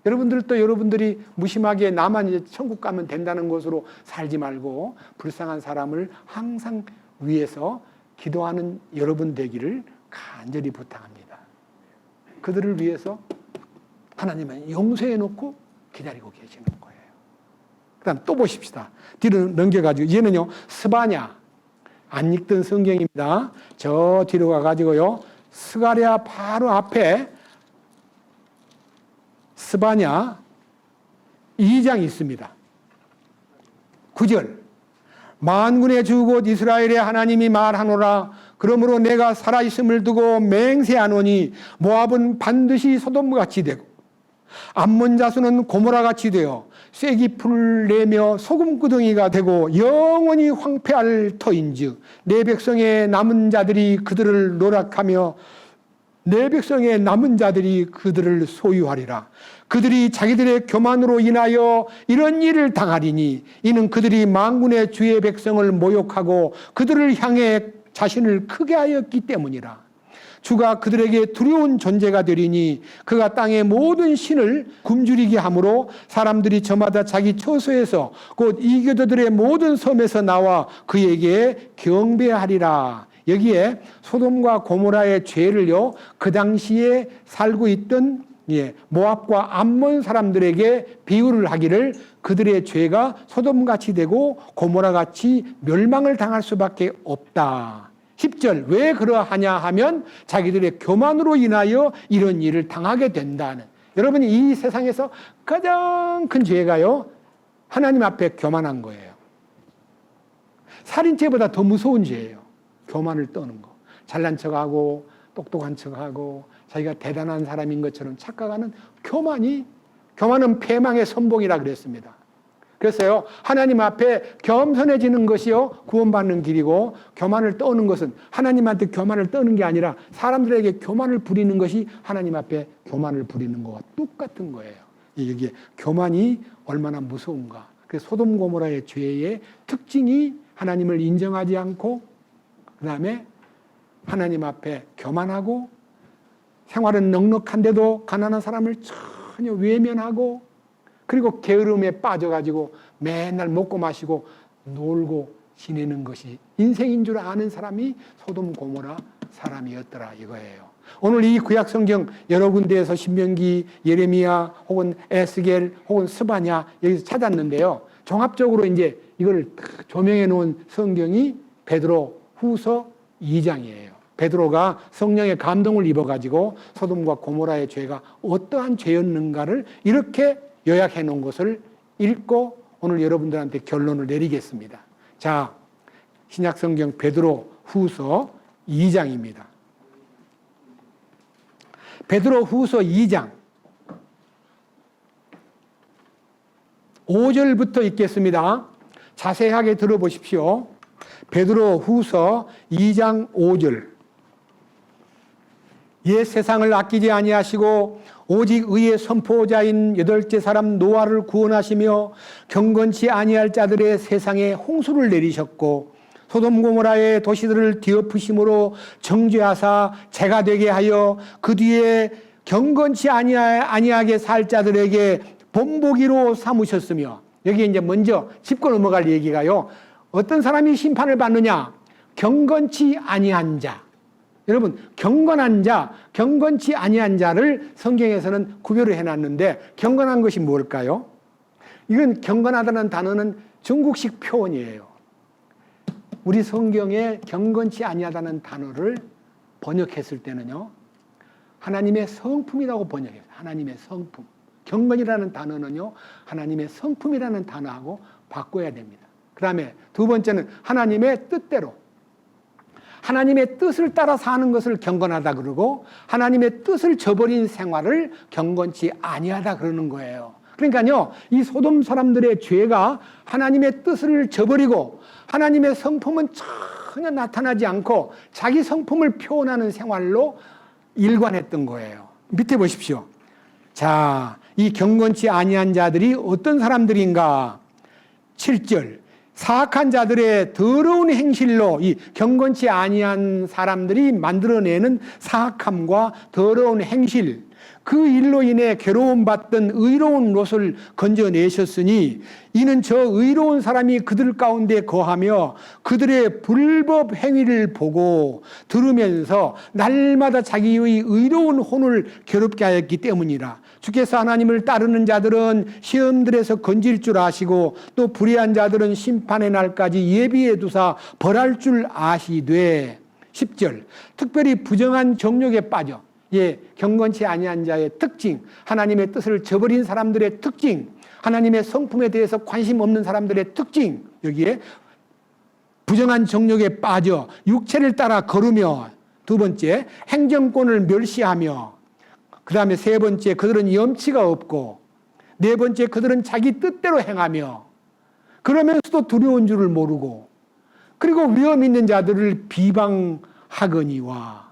여러분들도 여러분들이 무심하게 나만 이제 천국 가면 된다는 것으로 살지 말고 불쌍한 사람을 항상 위해서 기도하는 여러분 되기를 간절히 부탁합니다. 그들을 위해서 하나님은 용서해 놓고 기다리고 계시는 거예요. 그 다음 또 보십시다. 뒤로 넘겨가지고, 이제는요, 스바냐. 안 읽던 성경입니다. 저 뒤로 가가지고요, 스가랴 바로 앞에 스바냐 2장이 있습니다. 9절. 만군의 주 곧 이스라엘의 하나님이 말하노라. 그러므로 내가 살아있음을 두고 맹세하노니 모압은 반드시 소돔같이 되고 암몬 자손은 고모라같이 되어 쐐기풀 내며 소금구덩이가 되고 영원히 황폐할 터인즉 내 백성의 남은 자들이 그들을 노락하며 내 백성의 남은 자들이 그들을 소유하리라. 그들이 자기들의 교만으로 인하여 이런 일을 당하리니 이는 그들이 만군의 주의 백성을 모욕하고 그들을 향해 자신을 크게 하였기 때문이라. 주가 그들에게 두려운 존재가 되리니 그가 땅의 모든 신을 굶주리게 하므로 사람들이 저마다 자기 처소에서 곧 이교도들의 모든 섬에서 나와 그에게 경배하리라. 여기에 소돔과 고모라의 죄를요, 그 당시에 살고 있던 모압과 암몬 사람들에게 비유를 하기를 그들의 죄가 소돔같이 되고 고모라같이 멸망을 당할 수밖에 없다. 10절. 왜 그러하냐 하면 자기들의 교만으로 인하여 이런 일을 당하게 된다는. 여러분이 이 세상에서 가장 큰 죄가요, 하나님 앞에 교만한 거예요. 살인죄보다 더 무서운 죄예요. 교만을 떠는 거. 잘난 척하고 똑똑한 척하고 자기가 대단한 사람인 것처럼 착각하는 교만은 패망의 선봉이라 그랬습니다. 그래서요, 하나님 앞에 겸손해지는 것이요 구원받는 길이고, 교만을 떠는 것은 하나님한테 교만을 떠는 게 아니라 사람들에게 교만을 부리는 것이 하나님 앞에 교만을 부리는 것과 똑같은 거예요. 이게 교만이 얼마나 무서운가. 그래서 소돔 고모라의 죄의 특징이 하나님을 인정하지 않고, 그 다음에 하나님 앞에 교만하고, 생활은 넉넉한데도 가난한 사람을 전혀 외면하고, 그리고 게으름에 빠져가지고 맨날 먹고 마시고 놀고 지내는 것이 인생인 줄 아는 사람이 소돔 고모라 사람이었더라 이거예요. 오늘 이 구약성경 여러 군데에서 신명기, 예레미야 혹은 에스겔 혹은 스바냐 여기서 찾았는데요, 종합적으로 이제 이걸 조명해 놓은 성경이 베드로 후서 2장이에요. 베드로가 성령의 감동을 입어가지고 소돔과 고모라의 죄가 어떠한 죄였는가를 이렇게 요약해 놓은 것을 읽고 오늘 여러분들한테 결론을 내리겠습니다. 자, 신약성경 베드로 후서 2장입니다. 베드로 후서 2장 5절부터 읽겠습니다. 자세하게 들어보십시오. 베드로 후서 2장 5절. 옛 세상을 아끼지 아니하시고 오직 의의 선포자인 여덟째 사람 노아를 구원하시며 경건치 아니할 자들의 세상에 홍수를 내리셨고 소돔 고모라의 도시들을 뒤엎으심으로 정죄하사 재가 되게 하여 그 뒤에 경건치 아니하게 살 자들에게 본보기로 삼으셨으며, 여기 이제 먼저 짚고 넘어갈 얘기가요, 어떤 사람이 심판을 받느냐? 경건치 아니한 자. 여러분, 경건한 자, 경건치 아니한 자를 성경에서는 구별을 해놨는데, 경건한 것이 뭘까요? 이건 경건하다는 단어는 중국식 표현이에요. 우리 성경에 경건치 아니하다는 단어를 번역했을 때는요, 하나님의 성품이라고 번역해요. 하나님의 성품. 경건이라는 단어는요, 하나님의 성품이라는 단어하고 바꿔야 됩니다. 그 다음에 두 번째는 하나님의 뜻대로, 하나님의 뜻을 따라 사는 것을 경건하다 그러고, 하나님의 뜻을 저버린 생활을 경건치 아니하다 그러는 거예요. 그러니까요, 이 소돔 사람들의 죄가 하나님의 뜻을 저버리고 하나님의 성품은 전혀 나타나지 않고 자기 성품을 표현하는 생활로 일관했던 거예요. 밑에 보십시오. 자, 이 경건치 아니한 자들이 어떤 사람들인가? 7절. 사악한 자들의 더러운 행실로, 이 경건치 아니한 사람들이 만들어내는 사악함과 더러운 행실, 그 일로 인해 괴로움받던 의로운 롯을 건져내셨으니 이는 저 의로운 사람이 그들 가운데 거하며 그들의 불법 행위를 보고 들으면서 날마다 자기의 의로운 혼을 괴롭게 하였기 때문이라. 주께서 하나님을 따르는 자들은 시험들에서 건질 줄 아시고 또 불의한 자들은 심판의 날까지 예비해 두사 벌할 줄 아시되. 10절. 특별히 부정한 정욕에 빠져, 경건치 아니한 자의 특징, 하나님의 뜻을 저버린 사람들의 특징, 하나님의 성품에 대해서 관심 없는 사람들의 특징, 여기에 부정한 정욕에 빠져 육체를 따라 걸으며, 두 번째 행정권을 멸시하며, 그 다음에 세 번째 그들은 염치가 없고, 네 번째 그들은 자기 뜻대로 행하며, 그러면서도 두려운 줄을 모르고, 그리고 위험 있는 자들을 비방하거니와.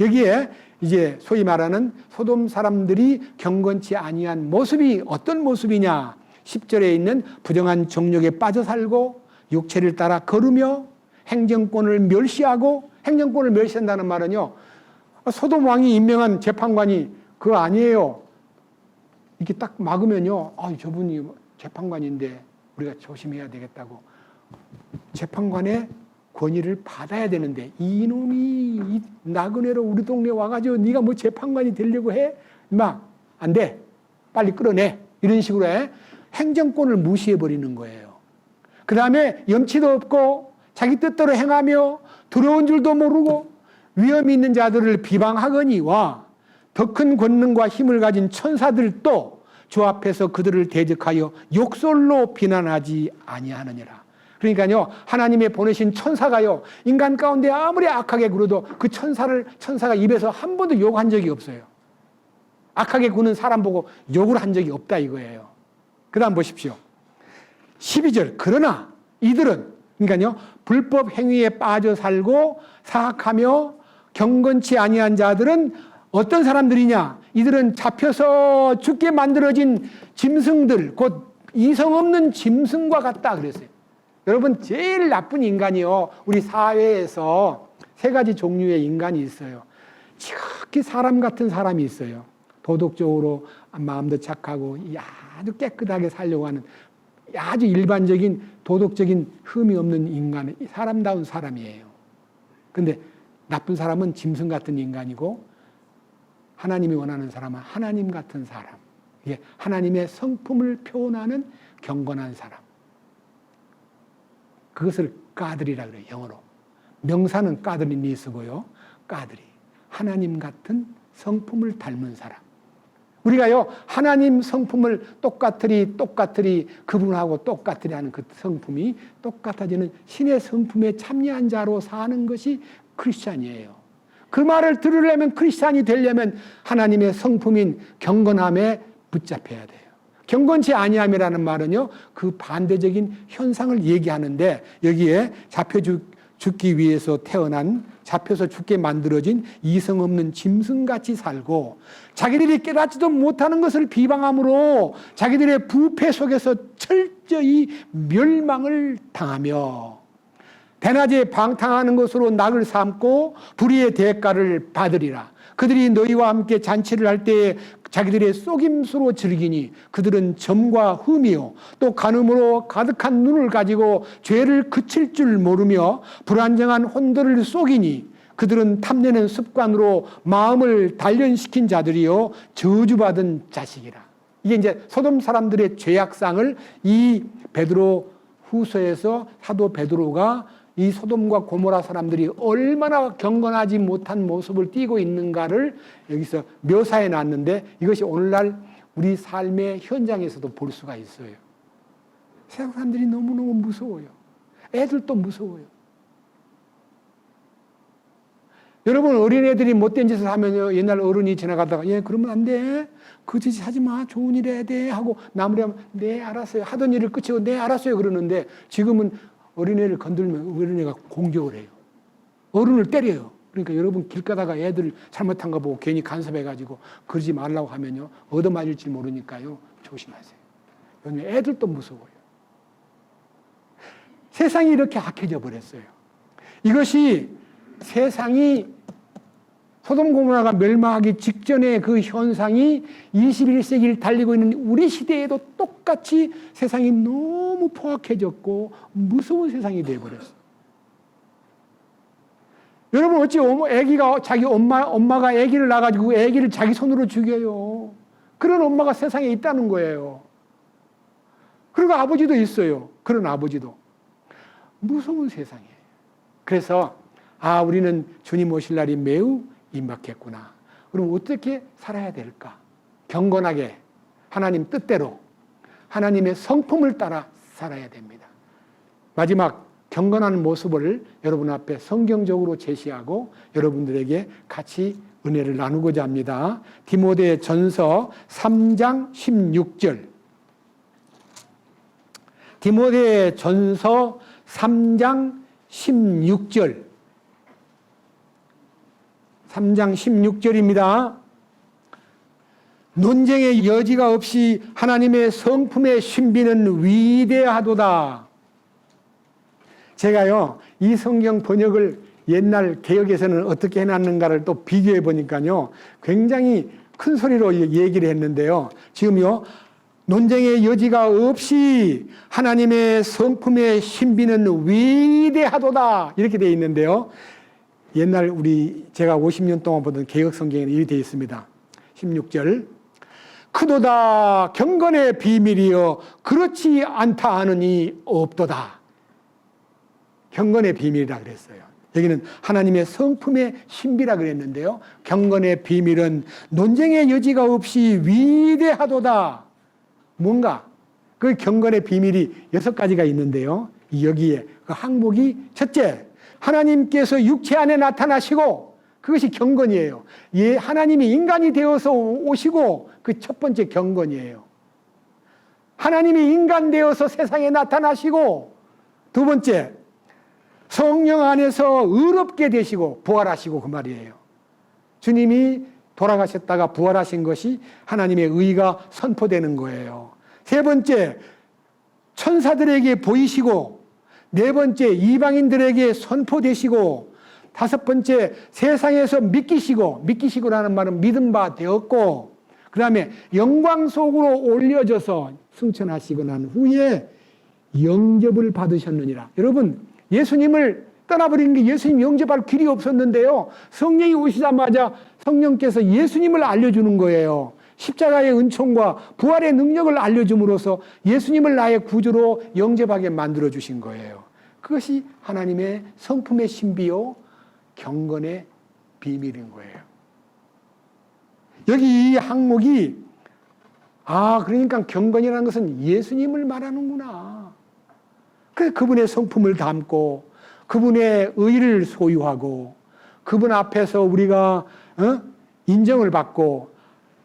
여기에 이제 소위 말하는 소돔 사람들이 경건치 아니한 모습이 어떤 모습이냐? 10절에 있는 부정한 정욕에 빠져 살고 육체를 따라 걸으며 행정권을 멸시하고, 행정권을 멸시한다는 말은요, 소돔 왕이 임명한 재판관이 그거 아니에요. 이렇게 딱 막으면요, 저분이 재판관인데 우리가 조심해야 되겠다고 재판관의 권위를 받아야 되는데, 이놈이 나그네로 우리 동네 와가지고 네가 뭐 재판관이 되려고 해? 막 안 돼. 빨리 끌어내. 이런 식으로 해. 행정권을 무시해버리는 거예요. 그 다음에 염치도 없고 자기 뜻대로 행하며 두려운 줄도 모르고 위험이 있는 자들을 비방하거니와 더 큰 권능과 힘을 가진 천사들도 주 앞에서 그들을 대적하여 욕설로 비난하지 아니하느니라. 그러니까요, 하나님의 보내신 천사가요, 인간 가운데 아무리 악하게 굴어도 그 천사가 입에서 한 번도 욕한 적이 없어요. 악하게 구는 사람 보고 욕을 한 적이 없다 이거예요. 그 다음 보십시오. 12절. 그러나 이들은, 그러니까요, 불법 행위에 빠져 살고 사악하며 경건치 아니한 자들은 어떤 사람들이냐? 이들은 잡혀서 죽게 만들어진 짐승들, 곧 이성 없는 짐승과 같다 그랬어요. 여러분, 제일 나쁜 인간이요, 우리 사회에서 세 가지 종류의 인간이 있어요. 지극히 사람 같은 사람이 있어요. 도덕적으로 마음도 착하고 아주 깨끗하게 살려고 하는 아주 일반적인 도덕적인 흠이 없는 인간, 사람다운 사람이에요. 근데 나쁜 사람은 짐승 같은 인간이고, 하나님이 원하는 사람은 하나님 같은 사람, 하나님의 성품을 표현하는 경건한 사람. 그것을 까들이라 그래요, 영어로. 명사는 까들이니 쓰고요. 까들이. 하나님 같은 성품을 닮은 사람. 우리가요, 하나님 성품을 똑같으리 그분하고 똑같으리 하는 그 성품이 똑같아지는 신의 성품에 참여한 자로 사는 것이 크리스찬이에요. 그 말을 들으려면, 크리스찬이 되려면 하나님의 성품인 경건함에 붙잡혀야 돼요. 경건치 아니함이라는 말은요, 그 반대적인 현상을 얘기하는데, 여기에 죽기 위해서 태어난, 잡혀서 죽게 만들어진 이성 없는 짐승같이 살고, 자기들이 깨닫지도 못하는 것을 비방함으로 자기들의 부패 속에서 철저히 멸망을 당하며, 대낮에 방탕하는 것으로 낙을 삼고 불의의 대가를 받으리라. 그들이 너희와 함께 잔치를 할 때에 자기들의 속임수로 즐기니 그들은 점과 흠이요 또 간음으로 가득한 눈을 가지고 죄를 그칠 줄 모르며 불안정한 혼돈을 속이니 그들은 탐내는 습관으로 마음을 단련시킨 자들이요 저주받은 자식이라. 이게 이제 소돔 사람들의 죄악상을 이 베드로 후서에서 사도 베드로가 이 소돔과 고모라 사람들이 얼마나 경건하지 못한 모습을 띠고 있는가를 여기서 묘사해 놨는데, 이것이 오늘날 우리 삶의 현장에서도 볼 수가 있어요. 세상 사람들이 너무너무 무서워요. 애들도 무서워요. 여러분, 어린애들이 못된 짓을 하면요, 옛날 어른이 지나가다가 그러면 안 돼, 그 짓 하지 마, 좋은 일 해야 돼 하고 마무리하면 네 알았어요, 하던 일을 끝이고 네 알았어요 그러는데, 지금은 어린애를 건들면 어린애가 공격을 해요. 어른을 때려요. 그러니까 여러분 길 가다가 애들 잘못한 거 보고 괜히 간섭해가지고 그러지 말라고 하면요, 얻어맞을지 모르니까요, 조심하세요. 요즘 애들도 무서워요. 세상이 이렇게 악해져 버렸어요. 이것이 세상이 소돔 고모라가 멸망하기 직전의 그 현상이 21세기를 달리고 있는 우리 시대에도 똑같이 세상이 너무 포악해졌고 무서운 세상이 되어버렸어요. 여러분, 어찌 애기가 자기 엄마가 아기를 낳아가지고 아기를 자기 손으로 죽여요. 그런 엄마가 세상에 있다는 거예요. 그리고 아버지도 있어요. 그런 아버지도. 무서운 세상이에요. 그래서 우리는 주님 오실 날이 매우 임박했구나. 그럼 어떻게 살아야 될까? 경건하게 하나님 뜻대로 하나님의 성품을 따라 살아야 됩니다. 마지막 경건한 모습을 여러분 앞에 성경적으로 제시하고 여러분들에게 같이 은혜를 나누고자 합니다. 디모데 전서 3장 16절. 디모데 전서 3장 16절. 3장 16절입니다. 논쟁의 여지가 없이 하나님의 성품의 신비는 위대하도다. 제가요, 이 성경 번역을 옛날 개역에서는 어떻게 해놨는가를 또 비교해 보니까요, 굉장히 큰 소리로 얘기를 했는데요. 지금요, 논쟁의 여지가 없이 하나님의 성품의 신비는 위대하도다. 이렇게 되어 있는데요. 옛날 제가 50년 동안 보던 개역 성경에는 이렇게 되어 있습니다. 16절. 크도다 경건의 비밀이여 그렇지 않다 하느니 없도다. 경건의 비밀이라 그랬어요. 여기는 하나님의 성품의 신비라 그랬는데요. 경건의 비밀은 논쟁의 여지가 없이 위대하도다. 뭔가 그 경건의 비밀이 6가지가 있는데요. 여기에 그 항목이 첫째, 하나님께서 육체 안에 나타나시고, 그것이 경건이에요. 하나님이 인간이 되어서 오시고, 그 첫 번째 경건이에요. 하나님이 인간 되어서 세상에 나타나시고, 두 번째, 성령 안에서 의롭게 되시고 부활하시고, 그 말이에요. 주님이 돌아가셨다가 부활하신 것이 하나님의 의가 선포되는 거예요. 세 번째, 천사들에게 보이시고, 네 번째, 이방인들에게 선포되시고, 다섯 번째, 세상에서 믿기시고라는 말은 믿음 바 되었고, 그 다음에 영광 속으로 올려져서 승천하시고 난 후에 영접을 받으셨느니라. 여러분, 예수님을 떠나버린 게 예수님 영접할 길이 없었는데요. 성령이 오시자마자 성령께서 예수님을 알려주는 거예요. 십자가의 은총과 부활의 능력을 알려줌으로써 예수님을 나의 구주로 영접하게 만들어주신 거예요. 그것이 하나님의 성품의 신비요 경건의 비밀인 거예요. 여기 이 항목이 그러니까 경건이라는 것은 예수님을 말하는구나. 그래서 그분의 성품을 담고 그분의 의를 소유하고 그분 앞에서 우리가 인정을 받고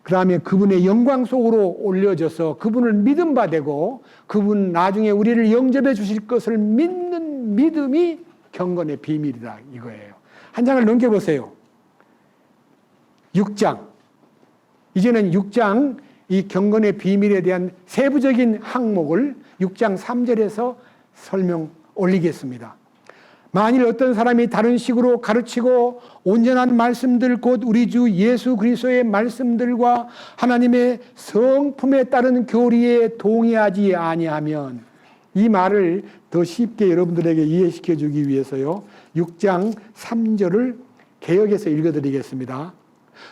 그 다음에 그분의 영광 속으로 올려져서 그분을 믿음 바 되고 그분 나중에 우리를 영접해 주실 것을 믿는 믿음이 경건의 비밀이다 이거예요. 한 장을 넘겨보세요. 6장. 이제는 6장 이 경건의 비밀에 대한 세부적인 항목을 6장 3절에서 설명 올리겠습니다. 만일 어떤 사람이 다른 식으로 가르치고 온전한 말씀들 곧 우리 주 예수 그리스도의 말씀들과 하나님의 성품에 따른 교리에 동의하지 아니하면, 이 말을 더 쉽게 여러분들에게 이해시켜 주기 위해서요 6장 3절을 개역해서 읽어드리겠습니다.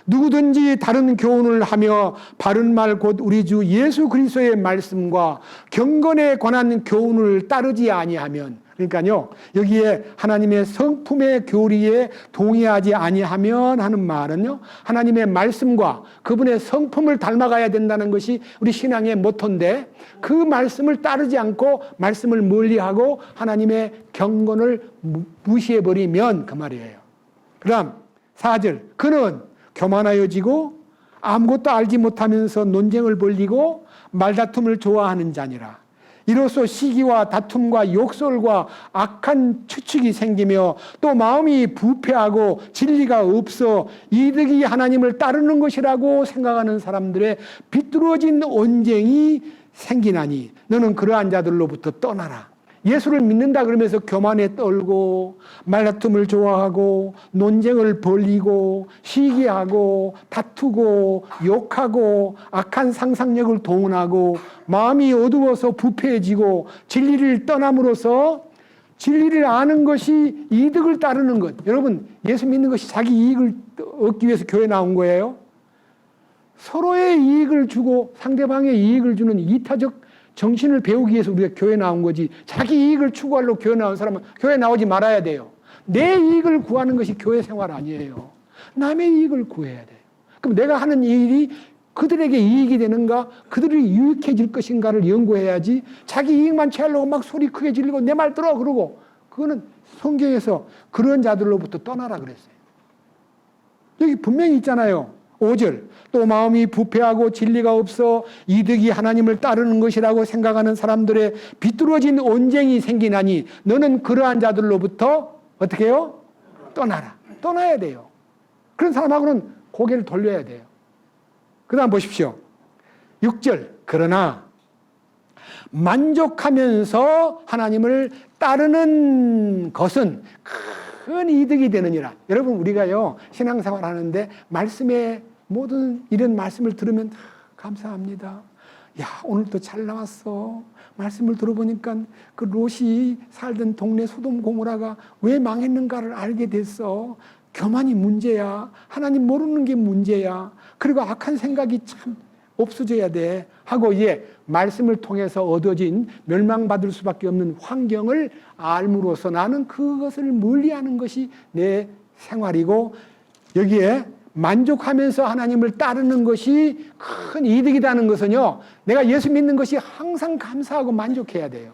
누구든지 다른 교훈을 하며 바른 말 곧 우리 주 예수 그리스도의 말씀과 경건에 관한 교훈을 따르지 아니하면, 그러니까요 여기에 하나님의 성품의 교리에 동의하지 아니하면 하는 말은요 하나님의 말씀과 그분의 성품을 닮아가야 된다는 것이 우리 신앙의 모토인데, 그 말씀을 따르지 않고 말씀을 멀리하고 하나님의 경건을 무시해버리면 그 말이에요. 그 다음 4절, 그는 교만하여지고 아무것도 알지 못하면서 논쟁을 벌리고 말다툼을 좋아하는 자니라. 이로써 시기와 다툼과 욕설과 악한 추측이 생기며 또 마음이 부패하고 진리가 없어 이득이 하나님을 따르는 것이라고 생각하는 사람들의 비뚤어진 언쟁이 생기나니 너는 그러한 자들로부터 떠나라. 예수를 믿는다 그러면서 교만에 떨고 말다툼을 좋아하고 논쟁을 벌이고 시기하고 다투고 욕하고 악한 상상력을 동원하고 마음이 어두워서 부패해지고 진리를 떠남으로써 진리를 아는 것이 이득을 따르는 것. 여러분, 예수 믿는 것이 자기 이익을 얻기 위해서 교회 나온 거예요? 서로의 이익을 주고 상대방의 이익을 주는 이타적 정신을 배우기 위해서 우리가 교회 나온 거지, 자기 이익을 추구하려고 교회 나온 사람은 교회 나오지 말아야 돼요. 내 이익을 구하는 것이 교회 생활 아니에요. 남의 이익을 구해야 돼요. 그럼 내가 하는 일이 그들에게 이익이 되는가, 그들이 유익해질 것인가를 연구해야지, 자기 이익만 취하려고 막 소리 크게 지르고 내 말 들어 그러고, 그거는 성경에서 그런 자들로부터 떠나라 그랬어요. 여기 분명히 있잖아요. 5절, 또 마음이 부패하고 진리가 없어 이득이 하나님을 따르는 것이라고 생각하는 사람들의 비뚤어진 언쟁이 생기나니 너는 그러한 자들로부터 어떻게 해요? 떠나라. 떠나야 돼요. 그런 사람하고는 고개를 돌려야 돼요. 그 다음 보십시오. 6절, 그러나 만족하면서 하나님을 따르는 것은 큰 이득이 되느니라. 여러분, 우리가요 신앙생활 하는데 말씀에 모든 이런 말씀을 들으면 감사합니다. 야, 오늘도 잘 나왔어. 말씀을 들어보니까 그 롯이 살던 동네 소돔 고모라가 왜 망했는가를 알게 됐어. 교만이 문제야. 하나님 모르는 게 문제야. 그리고 악한 생각이 참 없어져야 돼 하고 이제 말씀을 통해서 얻어진 멸망받을 수밖에 없는 환경을 알므로써 나는 그것을 멀리하는 것이 내 생활이고, 여기에 만족하면서 하나님을 따르는 것이 큰 이득이라는 것은요, 내가 예수 믿는 것이 항상 감사하고 만족해야 돼요.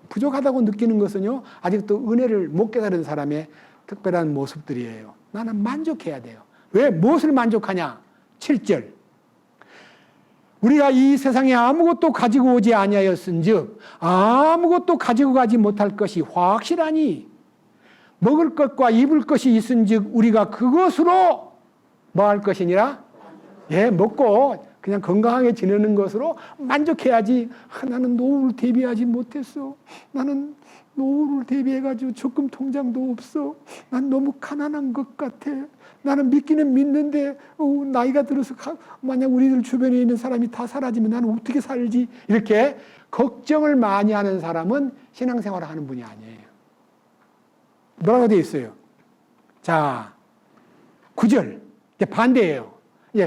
부족하다고 느끼는 것은요 아직도 은혜를 못 깨달은 사람의 특별한 모습들이에요. 나는 만족해야 돼요. 왜? 무엇을 만족하냐? 7절, 우리가 이 세상에 아무것도 가지고 오지 아니하였은즉 아무것도 가지고 가지 못할 것이 확실하니 먹을 것과 입을 것이 있은즉 우리가 그것으로 뭐 할 것이니라? 예, 먹고 그냥 건강하게 지내는 것으로 만족해야지. 나는 노후를 대비하지 못했어. 나는 노후를 대비해가지고 적금 통장도 없어. 난 너무 가난한 것 같아. 나는 믿기는 믿는데 나이가 들어서 만약 우리들 주변에 있는 사람이 다 사라지면 나는 어떻게 살지? 이렇게 걱정을 많이 하는 사람은 신앙생활을 하는 분이 아니에요. 뭐라고 되어 있어요? 자, 9절 반대예요.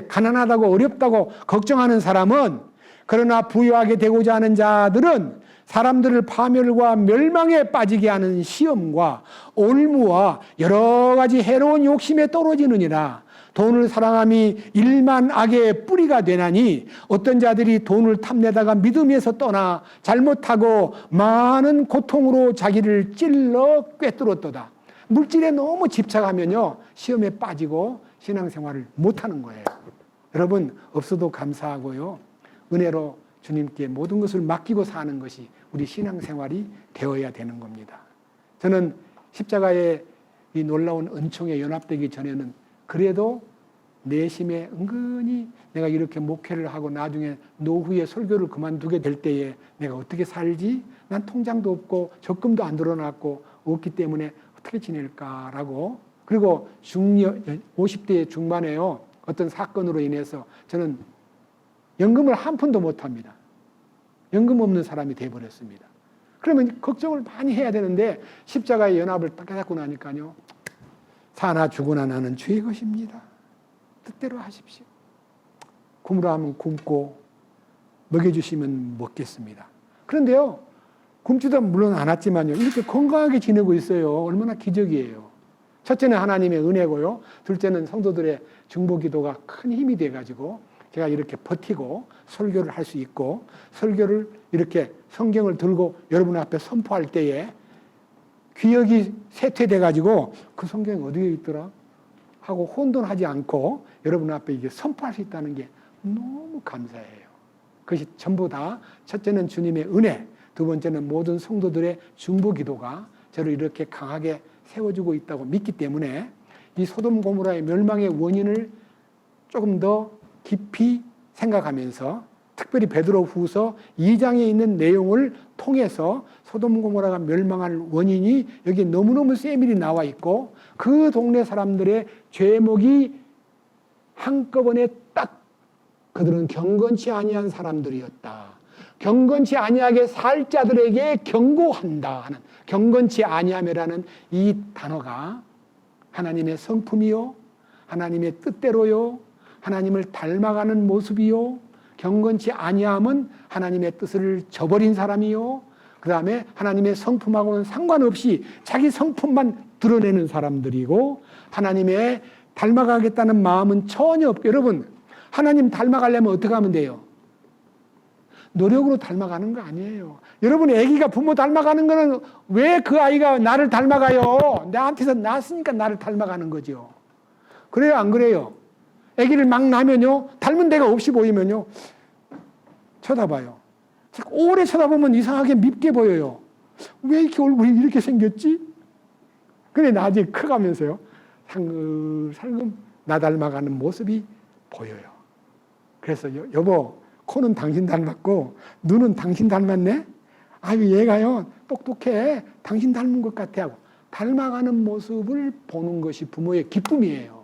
가난하다고 어렵다고 걱정하는 사람은, 그러나 부유하게 되고자 하는 자들은 사람들을 파멸과 멸망에 빠지게 하는 시험과 올무와 여러 가지 해로운 욕심에 떨어지느니라. 돈을 사랑함이 일만 악의 뿌리가 되나니 어떤 자들이 돈을 탐내다가 믿음에서 떠나 잘못하고 많은 고통으로 자기를 찔러 꿰뚫었도다. 물질에 너무 집착하면요 시험에 빠지고 신앙생활을 못하는 거예요. 여러분 없어도 감사하고요. 은혜로 주님께 모든 것을 맡기고 사는 것이 우리 신앙생활이 되어야 되는 겁니다. 저는 십자가의 이 놀라운 은총에 연합되기 전에는 그래도 내심에 은근히 내가 이렇게 목회를 하고 나중에 노후에 설교를 그만두게 될 때에 내가 어떻게 살지? 난 통장도 없고 적금도 안 들어놨고 없기 때문에 어떻게 지낼까라고. 그리고 50대 중반에요. 어떤 사건으로 인해서 저는 연금을 한 푼도 못 합니다. 연금 없는 사람이 돼버렸습니다. 그러면 걱정을 많이 해야 되는데 십자가의 연합을 딱 깨닫고 나니까요. 사나 죽으나 나는 주의 것입니다. 뜻대로 하십시오. 굶으라 하면 굶고 먹여주시면 먹겠습니다. 그런데요. 굶지도 물론 않았지만요. 이렇게 건강하게 지내고 있어요. 얼마나 기적이에요. 첫째는 하나님의 은혜고요. 둘째는 성도들의 중보기도가 큰 힘이 돼가지고 제가 이렇게 버티고 설교를 할 수 있고 설교를 이렇게 성경을 들고 여러분 앞에 선포할 때에 기억이 쇠퇴돼가지고 그 성경이 어디에 있더라? 하고 혼돈하지 않고 여러분 앞에 이게 선포할 수 있다는 게 너무 감사해요. 그것이 전부 다 첫째는 주님의 은혜, 두 번째는 모든 성도들의 중보기도가 저를 이렇게 강하게 세워주고 있다고 믿기 때문에 이 소돔 고모라의 멸망의 원인을 조금 더 깊이 생각하면서 특별히 베드로후서 2장에 있는 내용을 통해서 소돔 고모라가 멸망할 원인이 여기 너무너무 세밀히 나와 있고 그 동네 사람들의 죄목이 한꺼번에 딱 그들은 경건치 아니한 사람들이었다. 경건치 아니하게 살 자들에게 경고한다 하는 경건치 아니함이라는 이 단어가 하나님의 성품이요, 하나님의 뜻대로요, 하나님을 닮아가는 모습이요, 경건치 아니함은 하나님의 뜻을 저버린 사람이요, 그 다음에 하나님의 성품하고는 상관없이 자기 성품만 드러내는 사람들이고 하나님의 닮아가겠다는 마음은 전혀 없고 여러분 하나님 닮아가려면 어떻게 하면 돼요? 노력으로 닮아가는 거 아니에요. 여러분 애기가 부모 닮아가는 거는 왜 그 아이가 나를 닮아가요? 나한테서 낳았으니까 나를 닮아가는 거죠. 그래요 안 그래요? 애기를 막 낳으면요 닮은 데가 없이 보이면요 쳐다봐요. 오래 쳐다보면 이상하게 밉게 보여요. 왜 이렇게 얼굴이 이렇게 생겼지? 근데 나중에 커가면서요 살금살금 나 닮아가는 모습이 보여요. 그래서 여보 코는 당신 닮았고 눈은 당신 닮았네? 아유 얘가요 똑똑해 당신 닮은 것 같아 하고 닮아가는 모습을 보는 것이 부모의 기쁨이에요.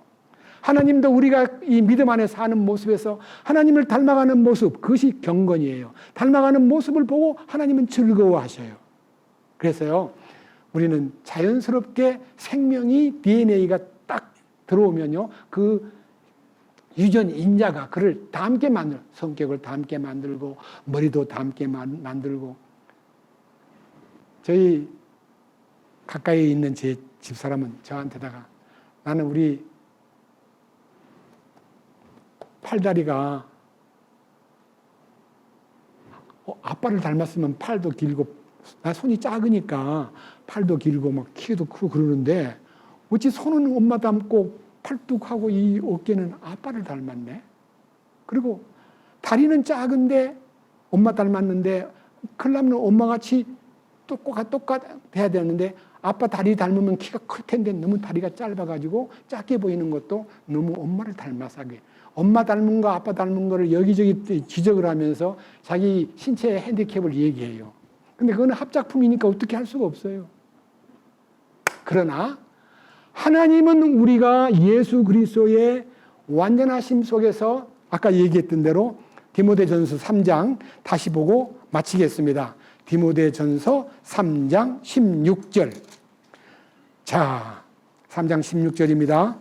하나님도 우리가 이 믿음 안에 사는 모습에서 하나님을 닮아가는 모습 그것이 경건이에요. 닮아가는 모습을 보고 하나님은 즐거워하셔요. 그래서요 우리는 자연스럽게 생명이 DNA가 딱 들어오면요 그 유전 인자가 그를 닮게 만들고 성격을 닮게 만들고 머리도 닮게 만들고 저희 가까이 있는 제 집사람은 저한테다가 나는 우리 팔다리가 아빠를 닮았으면 팔도 길고 나 손이 작으니까 팔도 길고 막 키도 크고 그러는데 어찌 손은 엄마 닮고 팔뚝하고 이 어깨는 아빠를 닮았네. 그리고 다리는 작은데 엄마 닮았는데 클라면 엄마같이 똑같아야 되는데 아빠 다리 닮으면 키가 클 텐데 너무 다리가 짧아가지고 작게 보이는 것도 너무 엄마를 닮아서 하게. 엄마 닮은 거 아빠 닮은 거를 여기저기 지적을 하면서 자기 신체의 핸디캡을 얘기해요. 근데 그건 합작품이니까 어떻게 할 수가 없어요. 그러나 하나님은 우리가 예수 그리스도의 완전하심 속에서 아까 얘기했던 대로 디모데전서 3장 다시 보고 마치겠습니다. 디모데전서 3장 16절. 자, 3장 16절입니다.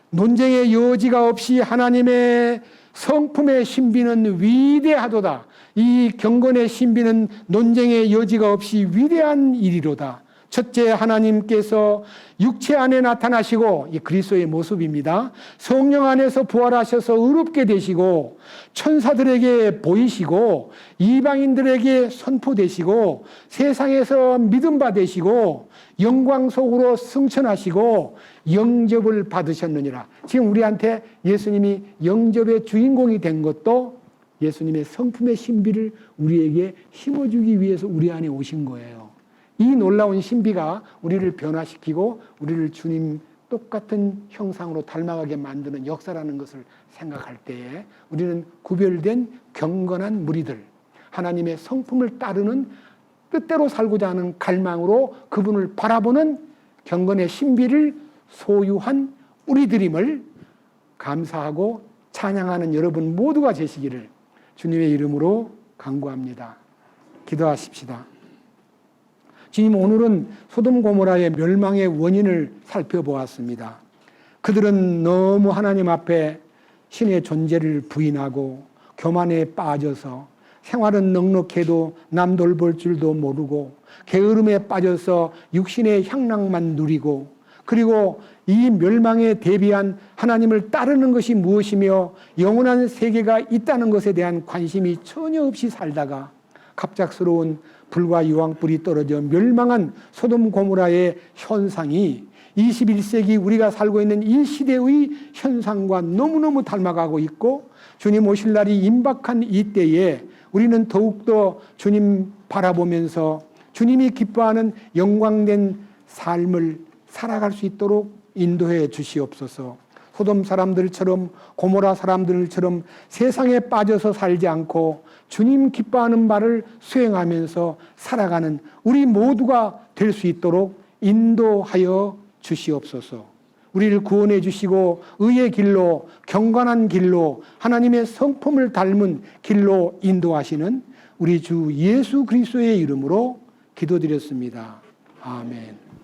논쟁의 여지가 없이 하나님의 성품의 신비는 위대하도다. 이 경건의 신비는 논쟁의 여지가 없이 위대한 일이로다. 첫째 하나님께서 육체 안에 나타나시고 이 그리스도의 모습입니다. 성령 안에서 부활하셔서 의롭게 되시고 천사들에게 보이시고 이방인들에게 선포되시고 세상에서 믿음 받으시고 영광 속으로 승천하시고 영접을 받으셨느니라. 지금 우리한테 예수님이 영접의 주인공이 된 것도 예수님의 성품의 신비를 우리에게 심어주기 위해서 우리 안에 오신 거예요. 이 놀라운 신비가 우리를 변화시키고 우리를 주님 똑같은 형상으로 닮아가게 만드는 역사라는 것을 생각할 때에 우리는 구별된 경건한 무리들, 하나님의 성품을 따르는 뜻대로 살고자 하는 갈망으로 그분을 바라보는 경건의 신비를 소유한 우리들임을 감사하고 찬양하는 여러분 모두가 되시기를 주님의 이름으로 간구합니다. 기도하십시다. 주님, 오늘은 소돔 고모라의 멸망의 원인을 살펴보았습니다. 그들은 너무 하나님 앞에 신의 존재를 부인하고 교만에 빠져서 생활은 넉넉해도 남 돌볼 줄도 모르고 게으름에 빠져서 육신의 향락만 누리고, 그리고 이 멸망에 대비한 하나님을 따르는 것이 무엇이며 영원한 세계가 있다는 것에 대한 관심이 전혀 없이 살다가 갑작스러운 불과 유황불이 떨어져 멸망한 소돔 고모라의 현상이 21세기 우리가 살고 있는 이 시대의 현상과 너무너무 닮아가고 있고, 주님 오실 날이 임박한 이 때에 우리는 더욱더 주님 바라보면서 주님이 기뻐하는 영광된 삶을 살아갈 수 있도록 인도해 주시옵소서. 소돔 사람들처럼 고모라 사람들처럼 세상에 빠져서 살지 않고 주님 기뻐하는 바를 수행하면서 살아가는 우리 모두가 될 수 있도록 인도하여 주시옵소서. 우리를 구원해 주시고 의의 길로, 경건한 길로, 하나님의 성품을 닮은 길로 인도하시는 우리 주 예수 그리스도의 이름으로 기도드렸습니다. 아멘.